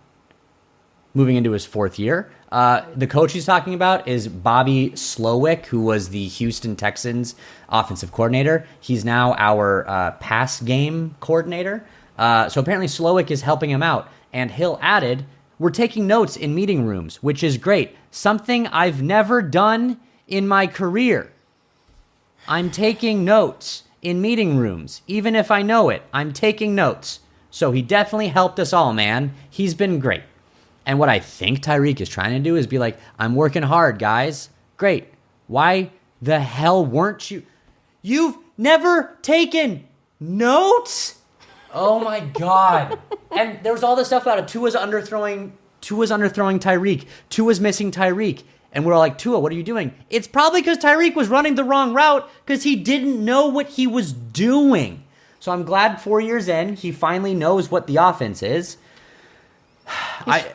Moving into his 4th year. The coach he's talking about is Bobby Slowick, who was the Houston Texans offensive coordinator. He's now our pass game coordinator. So apparently Slowick is helping him out. And Hill added, "We're taking notes in meeting rooms, which is great. Something I've never done in my career. I'm taking notes in meeting rooms. Even if I know it, I'm taking notes." So he definitely helped us all, man. He's been great. And what I think Tyreek is trying to do is be like, "I'm working hard, guys." Great. Why the hell weren't you? You've never taken notes? Oh my God. And there was all this stuff about it. Tua's underthrowing Tyreek. Tua's missing Tyreek. And we're all like, "Tua, what are you doing?" It's probably because Tyreek was running the wrong route because he didn't know what he was doing. So I'm glad 4 years in, he finally knows what the offense is.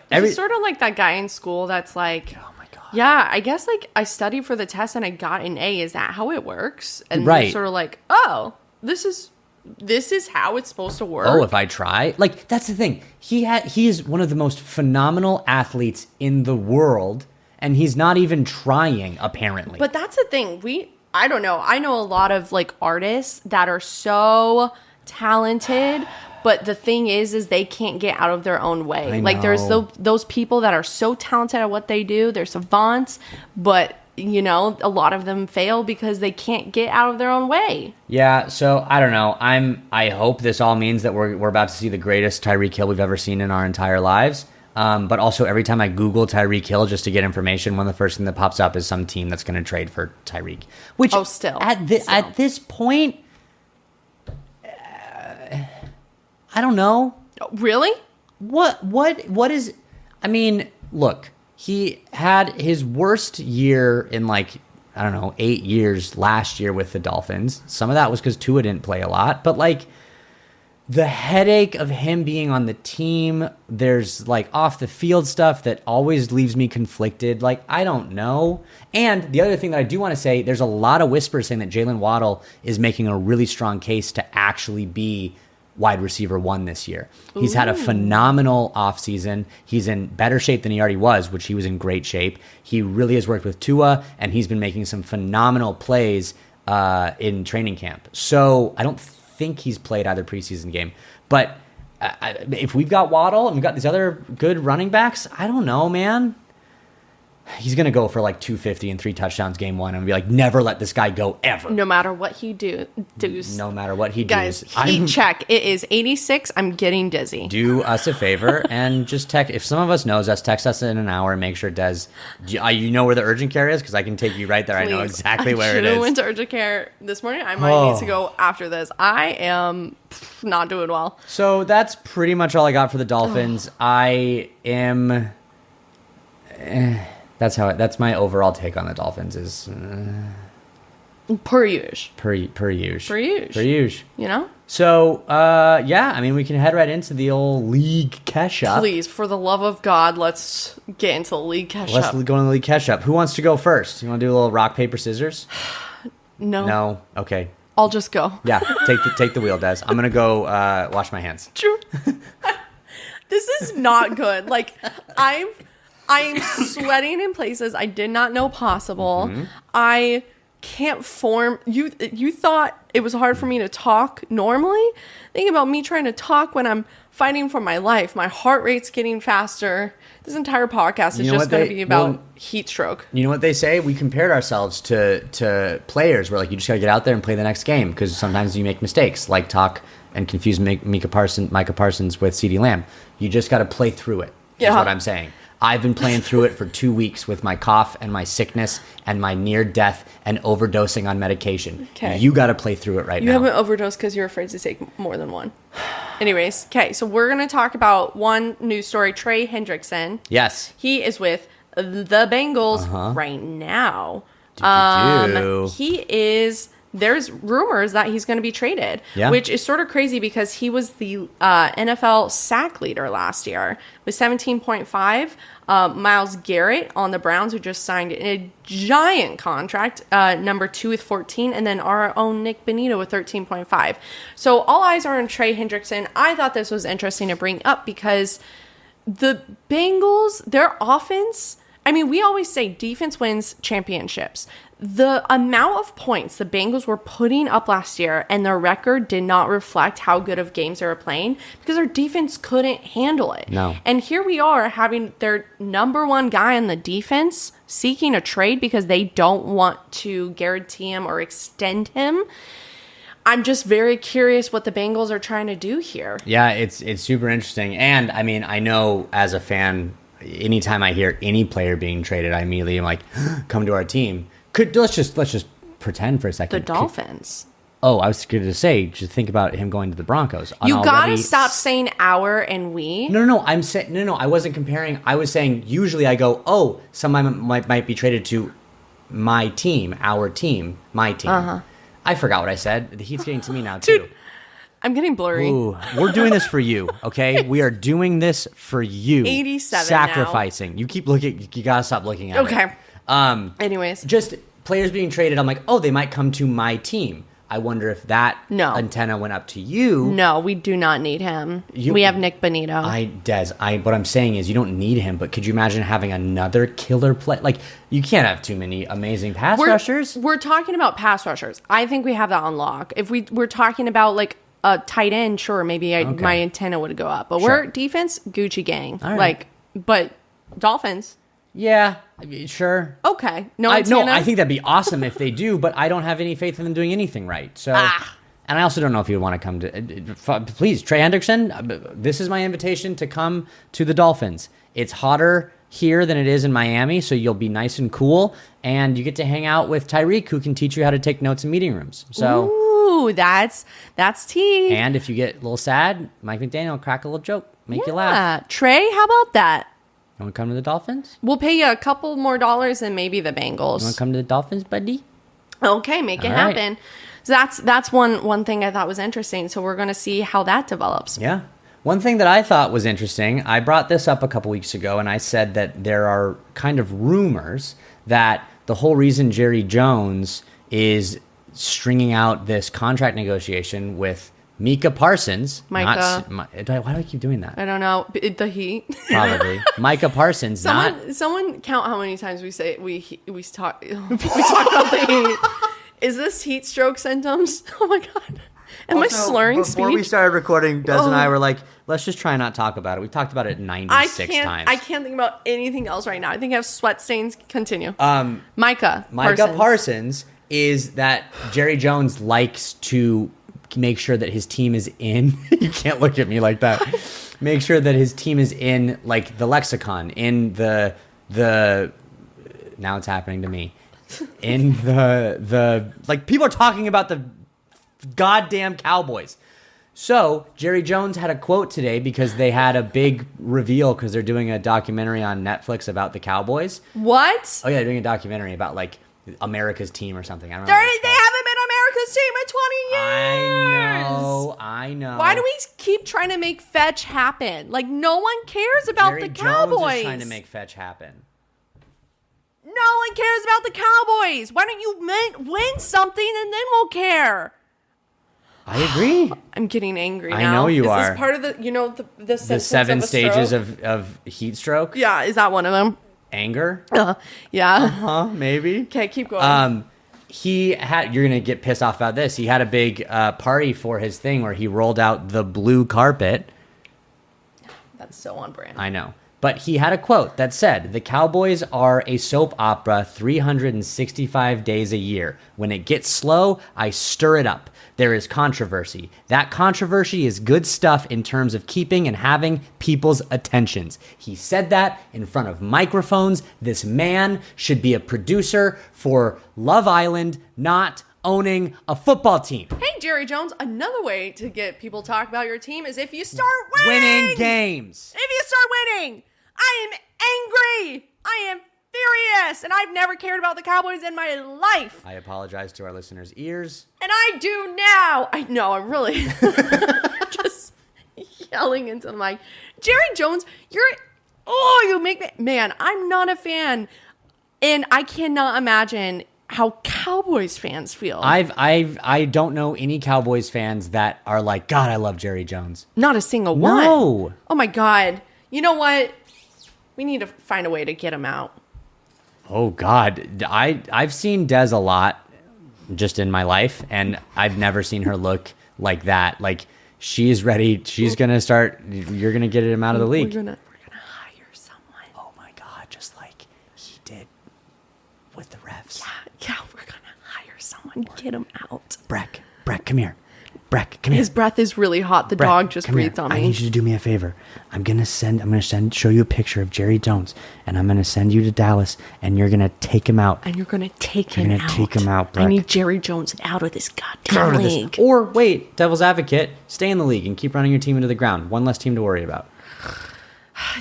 He's sort of like that guy in school that's like, "Oh my God. Yeah, I guess like I studied for the test and I got an A. Is that how it works?" And right. Sort of like, "Oh, this is how it's supposed to work." Oh, if I try? Like, that's the thing. He is one of the most phenomenal athletes in the world, and he's not even trying, apparently. But that's the thing. I don't know. I know a lot of like artists that are so talented, but the thing is they can't get out of their own way. Like there's those people that are so talented at what they do. They're savants, but a lot of them fail because they can't get out of their own way. Yeah, so I don't know. I hope this all means that we're about to see the greatest Tyreek Hill we've ever seen in our entire lives. But also every time I Google Tyreek Hill just to get information, one of the first things that pops up is some team that's going to trade for Tyreek. Which at this point, I don't know. Really? What is? I mean, look, he had his worst year in 8 years last year with the Dolphins. Some of that was because Tua didn't play a lot, but the headache of him being on the team, there's off the field stuff that always leaves me conflicted. I don't know. And the other thing that I do want to say, there's a lot of whispers saying that Jalen Waddle is making a really strong case to actually be wide receiver 1 this year. He's had a phenomenal offseason. He's in better shape than he already was, which he was in great shape. He really has worked with Tua, and he's been making some phenomenal plays in training camp. So I don't think he's played either preseason game. But if we've got Waddle and we've got these other good running backs, I don't know, man. He's going to go for 250 and 3 touchdowns game 1 and be never let this guy go ever. No matter what he does. No matter what he does. Guys, heat check. It is 86. I'm getting dizzy. Do us a favor and just text. If some of us knows us, text us in an hour and make sure it does. You know where the urgent care is? Because I can take you right there. Please. I know exactly where it is. I went to urgent care this morning. I might need to go after this. I am not doing well. So that's pretty much all I got for the Dolphins. I am... That's my overall take on the Dolphins is per usual. Per usual. So we can head right into the old league catch up. Please, for the love of God, let's get into the league catch up. Let's go into the league catch up. Who wants to go first? You want to do a little rock paper scissors? No. Okay. I'll just go. Yeah, take the wheel, Des. I'm gonna go wash my hands. True. This is not good. I am sweating in places I did not know possible. Mm-hmm. I can't form. You thought it was hard for me to talk normally? Think about me trying to talk when I'm fighting for my life. My heart rate's getting faster. This entire podcast is just going to be about heat stroke. You know what they say? We compared ourselves to players. We're like, you just got to get out there and play the next game because sometimes you make mistakes, like talk and confuse Micah Parsons with CeeDee Lamb. You just got to play through it. Is what I'm saying. I've been playing through it for 2 weeks with my cough and my sickness and my near death and overdosing on medication. Okay. You got to play through it right now. You haven't overdosed because you're afraid to take more than one. Anyways, okay, so we're going to talk about one news story. Trey Hendrickson. Yes. He is with the Bengals right now. He is... There's rumors that he's going to be traded, which is sort of crazy because he was the NFL sack leader last year with 17.5. Myles Garrett on the Browns, who just signed a giant contract, number 2 with 14, and then our own Nick Bonito with 13.5. So all eyes are on Trey Hendrickson. I thought this was interesting to bring up because the Bengals, their offense... I mean, we always say defense wins championships. The amount of points the Bengals were putting up last year and their record did not reflect how good of games they were playing because their defense couldn't handle it. No. And here we are having their number one guy on the defense seeking a trade because they don't want to guarantee him or extend him. I'm just very curious what the Bengals are trying to do here. Yeah, it's super interesting. And, I mean, I know as a fan... Anytime I hear any player being traded, I immediately am like, come to our team. Let's just pretend for a second. The Dolphins. I was going to say, just think about him going to the Broncos. You got to stop saying our and we. No. I'm saying no. I wasn't comparing. I was saying usually I go, someone might be traded to my team, our team, my team. I forgot what I said. The heat's getting to me now too. Dude. I'm getting blurry. Ooh, we're doing this for you, okay? We are doing this for you. 87 Sacrificing. Now. You keep looking. You gotta stop looking at it. Okay. Anyways. Just players being traded, I'm like, they might come to my team. I wonder if that antenna went up to you. No, we do not need him. We have Nick Bonito. What I'm saying is you don't need him, but could you imagine having another killer play? Like, you can't have too many amazing pass rushers. We're talking about pass rushers. I think we have that on lock. If we're talking about, like, a tight end, sure, maybe my antenna would go up. But we're defense, Gucci gang. All right. But Dolphins. Yeah, sure. Okay. I think that'd be awesome if they do, but I don't have any faith in them doing anything right. So, and I also don't know if you'd want to come to... Please, Trey Hendrickson, this is my invitation to come to the Dolphins. It's hotter here than it is in Miami, so you'll be nice and cool, and you get to hang out with Tyreek, who can teach you how to take notes in meeting rooms. So... Ooh, that's tea. And if you get a little sad, Mike McDaniel will crack a little joke, make you laugh. Trey, how about that? You want to come to the Dolphins? We'll pay you a couple more dollars and maybe the Bengals. You want to come to the Dolphins, buddy? Okay, make it happen. So that's one thing I thought was interesting. So we're going to see how that develops. Yeah. One thing that I thought was interesting, I brought this up a couple weeks ago, and I said that there are kind of rumors that the whole reason Jerry Jones is stringing out this contract negotiation with Micah Parsons. Micah. Why do I keep doing that? I don't know. The heat. Probably. Micah Parsons. Someone count how many times we say we talk about the heat. Is this heat stroke symptoms? Oh my god. Am I slurring speech? Before we started recording, Des and I were like, let's just try not talk about it. We talked about it 96 times. I can't think about anything else right now. I think I have sweat stains. Continue. Micah Parsons is that Jerry Jones likes to make sure that his team is in. You can't look at me like that. Make sure that his team is in, like, the lexicon, in the now it's happening to me. In the like, people are talking about the goddamn Cowboys. So Jerry Jones had a quote today because they had a big reveal because they're doing a documentary on Netflix about the Cowboys. What? Oh yeah, they're doing a documentary about, like, America's team or something. I don't know. They haven't been America's team in 20 years. I know. Why do we keep trying to make fetch happen? Like, no one cares about the Cowboys. Jerry Jones is trying to make fetch happen. No one cares about the Cowboys. Why don't you win something and then we'll care? I agree. I'm getting angry now. I know you are. Is this part of the 7 stages of heat stroke? Yeah, is that one of them? Anger? Yeah. Maybe. Okay, keep going. you're going to get pissed off about this. He had a big party for his thing where he rolled out the blue carpet. That's so on brand. I know. But he had a quote that said, "The Cowboys are a soap opera 365 days a year. When it gets slow, I stir it up. There is controversy. That controversy is good stuff in terms of keeping and having people's attentions." He said that in front of microphones. This man should be a producer for Love Island, not owning a football team. Hey, Jerry Jones, another way to get people to talk about your team is if you start winning games. If you start winning. I am angry. I am furious. And I've never cared about the Cowboys in my life. I apologize to our listeners' ears. And I do now. I know, I'm really just yelling into the mic. Jerry Jones, you make me, man, I'm not a fan. And I cannot imagine how Cowboys fans feel. I don't know any Cowboys fans that are like, God, I love Jerry Jones. Not a single one. No. Oh my God. You know what? We need to find a way to get him out. Oh God. I've seen Des a lot just in my life, and I've never seen her look like that. Like, she's ready. She's going to start, you're going to get him out of the league. We're gonna hire someone. Oh my God. Just like he did with the refs. Yeah, we're going to hire someone. Get him out. Breck, come here. Breck, come here. His breath is really hot. The dog just breathed on me. I need you to do me a favor. I'm gonna show you a picture of Jerry Jones, and I'm gonna send you to Dallas, and you're gonna take him out. And you're gonna take him out. Breck. I need Jerry Jones out of this goddamn league. Or wait, devil's advocate, stay in the league and keep running your team into the ground. One less team to worry about.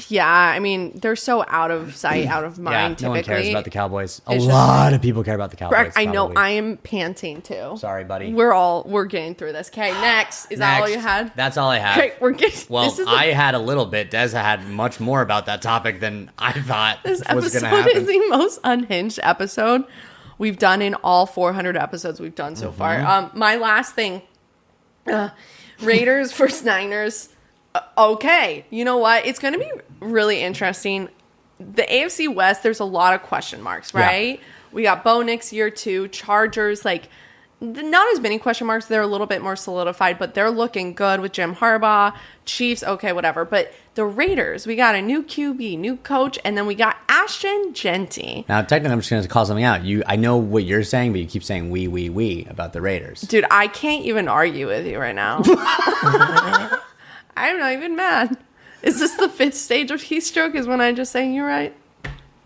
Yeah, I mean, they're so out of sight, out of mind, typically. No one cares about the Cowboys. A lot of people care about the Cowboys. Breck, I know, I am panting too. Sorry, buddy. We're getting through this. Okay, next. Is that all you had? That's all I had. Okay, we're getting... Well, I had a little bit. Des had much more about that topic than I thought was going to happen. This episode is the most unhinged episode we've done in all 400 episodes we've done so far. My last thing, Raiders versus Niners. Okay, you know what? It's going to be really interesting. The AFC West, there's a lot of question marks, right? Yeah. We got Bo Nix year 2, Chargers, like, not as many question marks. They're a little bit more solidified, but they're looking good with Jim Harbaugh. Chiefs, okay, whatever. But the Raiders, we got a new QB, new coach, and then we got Ashton Jeanty. Now, technically, I'm just going to call something out. I know what you're saying, but you keep saying we about the Raiders. Dude, I can't even argue with you right now. I'm not even mad. Is this the 5th stage of heat stroke? Is when I just say you're right?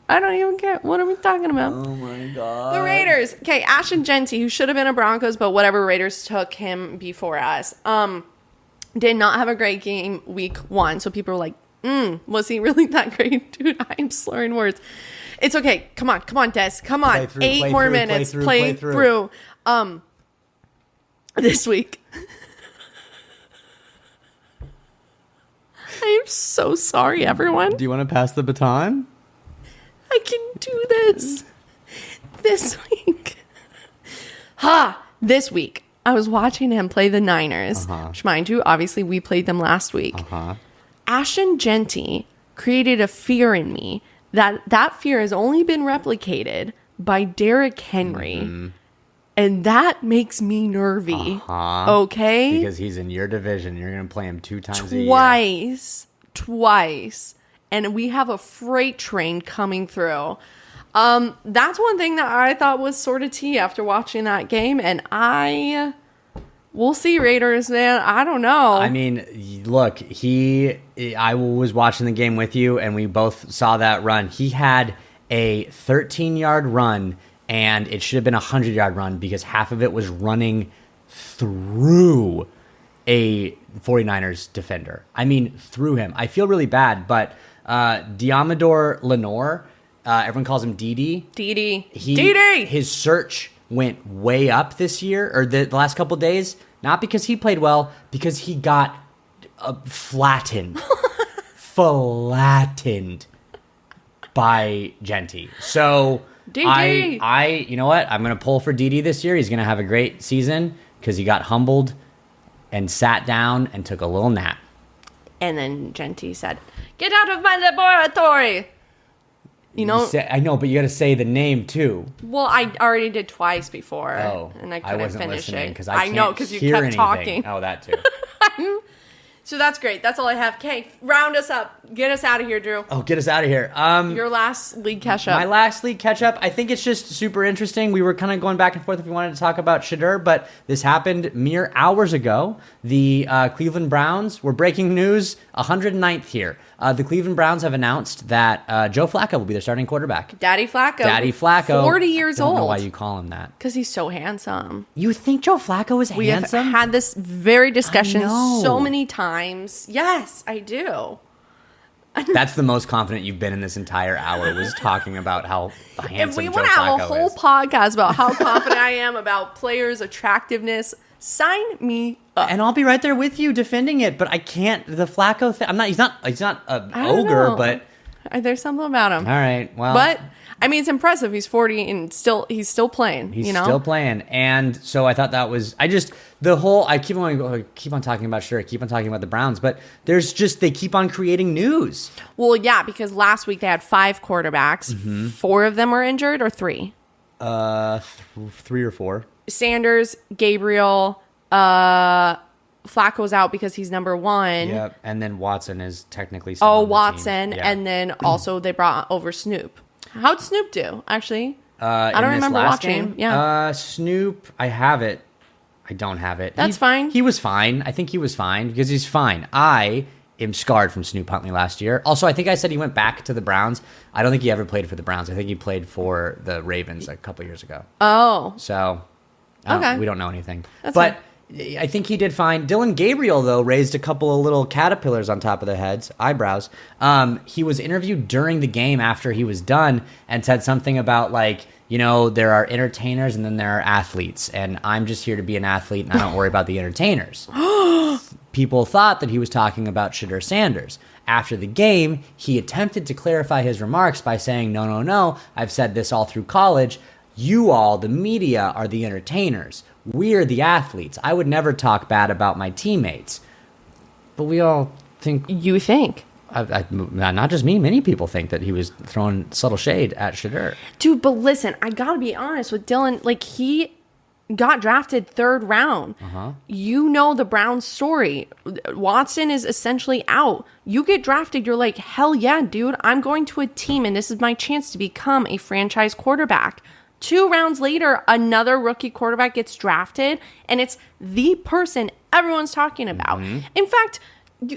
I don't even care. What are we talking about? Oh my God. The Raiders. Okay, Ashton Jeanty, who should have been a Broncos, but whatever, Raiders took him before us. Did not have a great game week 1. So people were like, was he really that great? Dude, I'm slurring words. It's okay. Come on, Des. Come on. 8 more minutes. Play through. This week. I am so sorry, everyone. Do you want to pass the baton? I can do this. This week. This week, I was watching him play the Niners. Which, mind you, obviously we played them last week. Ashton Jeanty created a fear in me that fear has only been replicated by Derrick Henry. And that makes me nervy. Okay? Because he's in your division. You're going to play him 2 times a year. Twice. And we have a freight train coming through. That's one thing that I thought was sort of tea after watching that game. And we'll see, Raiders, man. I don't know. I mean, look, I was watching the game with you, and we both saw that run. He had a 13-yard run, and it should have been a 100-yard run because half of it was running through a 49ers defender. I mean, through him. I feel really bad, but Diamador Lenore, everyone calls him Didi. Didi. His search went way up this year, or the last couple days, not because he played well, because he got flattened by Jeanty. So I you know what? I'm going to pull for Didi this year. He's going to have a great season because he got humbled and sat down and took a little nap. And then Jeanty said, "Get out of my laboratory." You know? I know, but you got to say the name too. Well, I already did twice before. Oh. And I couldn't finish it. Because I know, because you kept talking. Oh, that too. So that's great. That's all I have. Okay, round us up. Get us out of here, Drew. Oh, get us out of here. Your last league catch-up. My last league catch-up. I think it's just super interesting. We were kind of going back and forth if we wanted to talk about Shedeur, but this happened mere hours ago. The Cleveland Browns were breaking news, 109th here. The Cleveland Browns have announced that Joe Flacco will be their starting quarterback. Daddy Flacco. 40 years old. I don't know why you call him that. Because he's so handsome. You think Joe Flacco is handsome? We have had this very discussion so many times. Yes, I do. That's the most confident you've been in this entire hour, was talking about how handsome Joe Flacco is. If we want to have a whole podcast about how confident I am about players' attractiveness, sign me up. And I'll be right there with you defending it, but I can't. The Flacco thing, he's not an ogre, but there's something about him. All right, well. But I mean, it's impressive. He's 40 and he's still playing. He's still playing. And so I thought that was, I keep on talking about Shedeur, keep on talking about the Browns, but they keep on creating news. Well, yeah, because last week they had 5 quarterbacks. Mm-hmm. 4 of them were injured, or 3? 3 or 4. Sanders, Gabriel, Flacco's out because he's number 1. Yep, and then Watson is technically still on the Watson, team. Yeah. And then also they brought over Snoop. How'd Snoop do, actually? I don't remember watching. Game? Yeah. Snoop, I have it. I don't have it. That's fine. He was fine. I think he was fine because he's fine. I am scarred from Snoop Huntley last year. Also, I think I said he went back to the Browns. I don't think he ever played for the Browns. I think he played for the Ravens a couple years ago. Oh. So, okay. We don't know anything. That's but fine. I think he did fine. Dillion Gabriel, though, raised a couple of little caterpillars on top of their eyebrows. He was interviewed during the game after he was done and said something about, like, you know, there are entertainers and then there are athletes. And I'm just here to be an athlete and I don't worry about the entertainers. People thought that he was talking about Shedeur Sanders. After the game, he attempted to clarify his remarks by saying, no, I've said this all through college. You all, the media, are the entertainers. We're the athletes. I would never talk bad about my teammates. But we all think... You think? Not just me. Many people think that he was throwing subtle shade at Shedeur. Dude, but listen, I gotta be honest with Dillion. Like, he got drafted 3rd round. Uh-huh. You know the Browns story. Watson is essentially out. You get drafted, you're like, hell yeah, dude. I'm going to a team, and this is my chance to become a franchise quarterback. 2 rounds later, another rookie quarterback gets drafted, and it's the person everyone's talking about. Mm-hmm. In fact,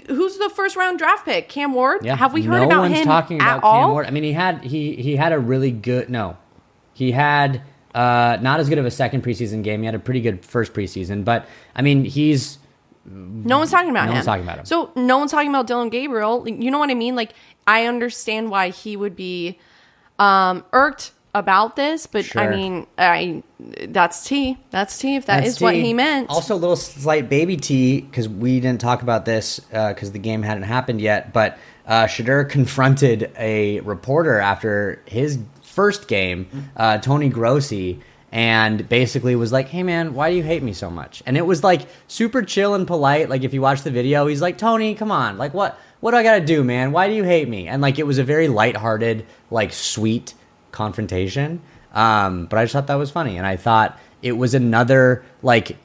who's the 1st round draft pick? Cam Ward? Yeah. Have we heard about him at all? No one's talking about Cam Ward. I mean, he had a really good... No. He had not as good of a second preseason game. He had a pretty good first preseason. But, I mean, he's... No one's talking about him. No one's talking about him. So, no one's talking about Dillion Gabriel. You know what I mean? Like, I understand why he would be irked about this, but sure. I mean, that's tea. That's tea if that's what he meant. Also, a little slight baby tea, because we didn't talk about this because the game hadn't happened yet, but Shedeur confronted a reporter after his first game, Tony Grossi, and basically was like, hey man, why do you hate me so much? And it was like super chill and polite. Like, if you watch the video, he's like, Tony, come on, like what do I gotta do, man? Why do you hate me? And like, it was a very lighthearted, like sweet confrontation, but I just thought that was funny, and I thought it was another like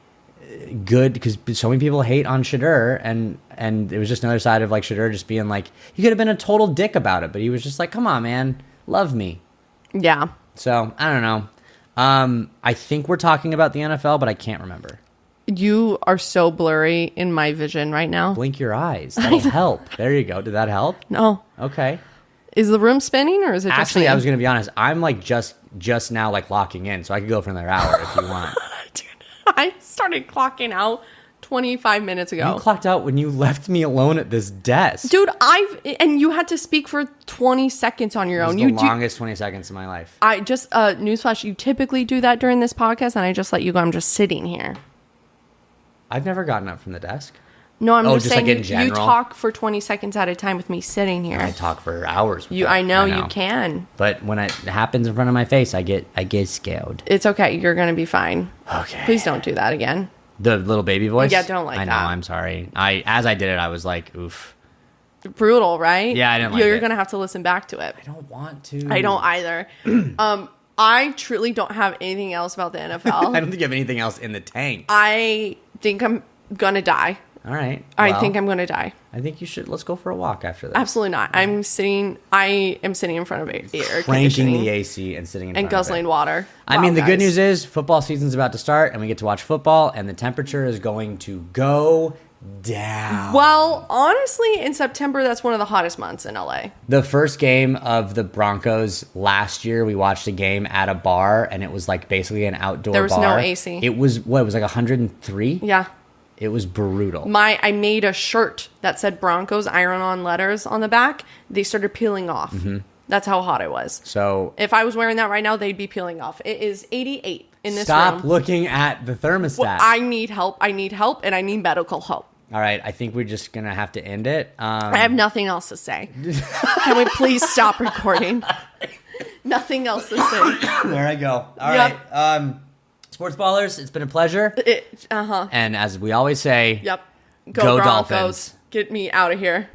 good, because so many people hate on Shedeur, and it was just another side of like Shedeur just being like, he could have been a total dick about it, but he was just like, come on man, love me. Yeah. So I don't know. I think we're talking about the NFL, but I can't remember. You are so blurry in my vision right now. Blink your eyes, that'll help. There you go. Did that help? No. Okay. Is the room spinning, or is it just Actually, me? I was going to be honest. I'm like just now like locking in, so I could go for another hour if you want. Dude, I started clocking out 25 minutes ago. You clocked out when you left me alone at this desk. Dude, and you had to speak for 20 seconds on your own. It was the longest 20 seconds of my life. I just, newsflash, you typically do that during this podcast, and I just let you go. I'm just sitting here. I've never gotten up from the desk. No, I'm just saying like in general? You talk for 20 seconds at a time with me sitting here. I talk for hours. I know you can. But when it happens in front of my face, I get scared. It's okay. You're going to be fine. Okay. Please don't do that again. The little baby voice? Yeah, don't like that. I know, I'm sorry. As I did it, I was like, oof. Brutal, right? Yeah, I didn't like it. You're going to have to listen back to it. I don't want to. I don't either. I truly don't have anything else about the NFL. I don't think you have anything else in the tank. I think I'm going to die. All right. I think I'm going to die. I think you should. Let's go for a walk after that. Absolutely not. I am sitting in front of air cranking the AC and sitting in front and guzzling water. I mean, the good news is football season's about to start and we get to watch football and the temperature is going to go down. Well, honestly, in September, that's one of the hottest months in LA. The first game of the Broncos last year, we watched a game at a bar and it was like basically an outdoor bar. There was no AC. It was, what, it was like 103? Yeah. It was brutal. I made a shirt that said Broncos iron-on letters on the back. They started peeling off. Mm-hmm. That's how hot it was. So if I was wearing that right now, they'd be peeling off. It is 88 in this room. Stop looking at the thermostat. Well, I need help, and I need medical help. All right, I think we're just going to have to end it. I have nothing else to say. Can we please stop recording? Nothing else to say. There I go. All right. Sports Ballers, it's been a pleasure. And as we always say, go Broncos. Dolphins. Get me out of here.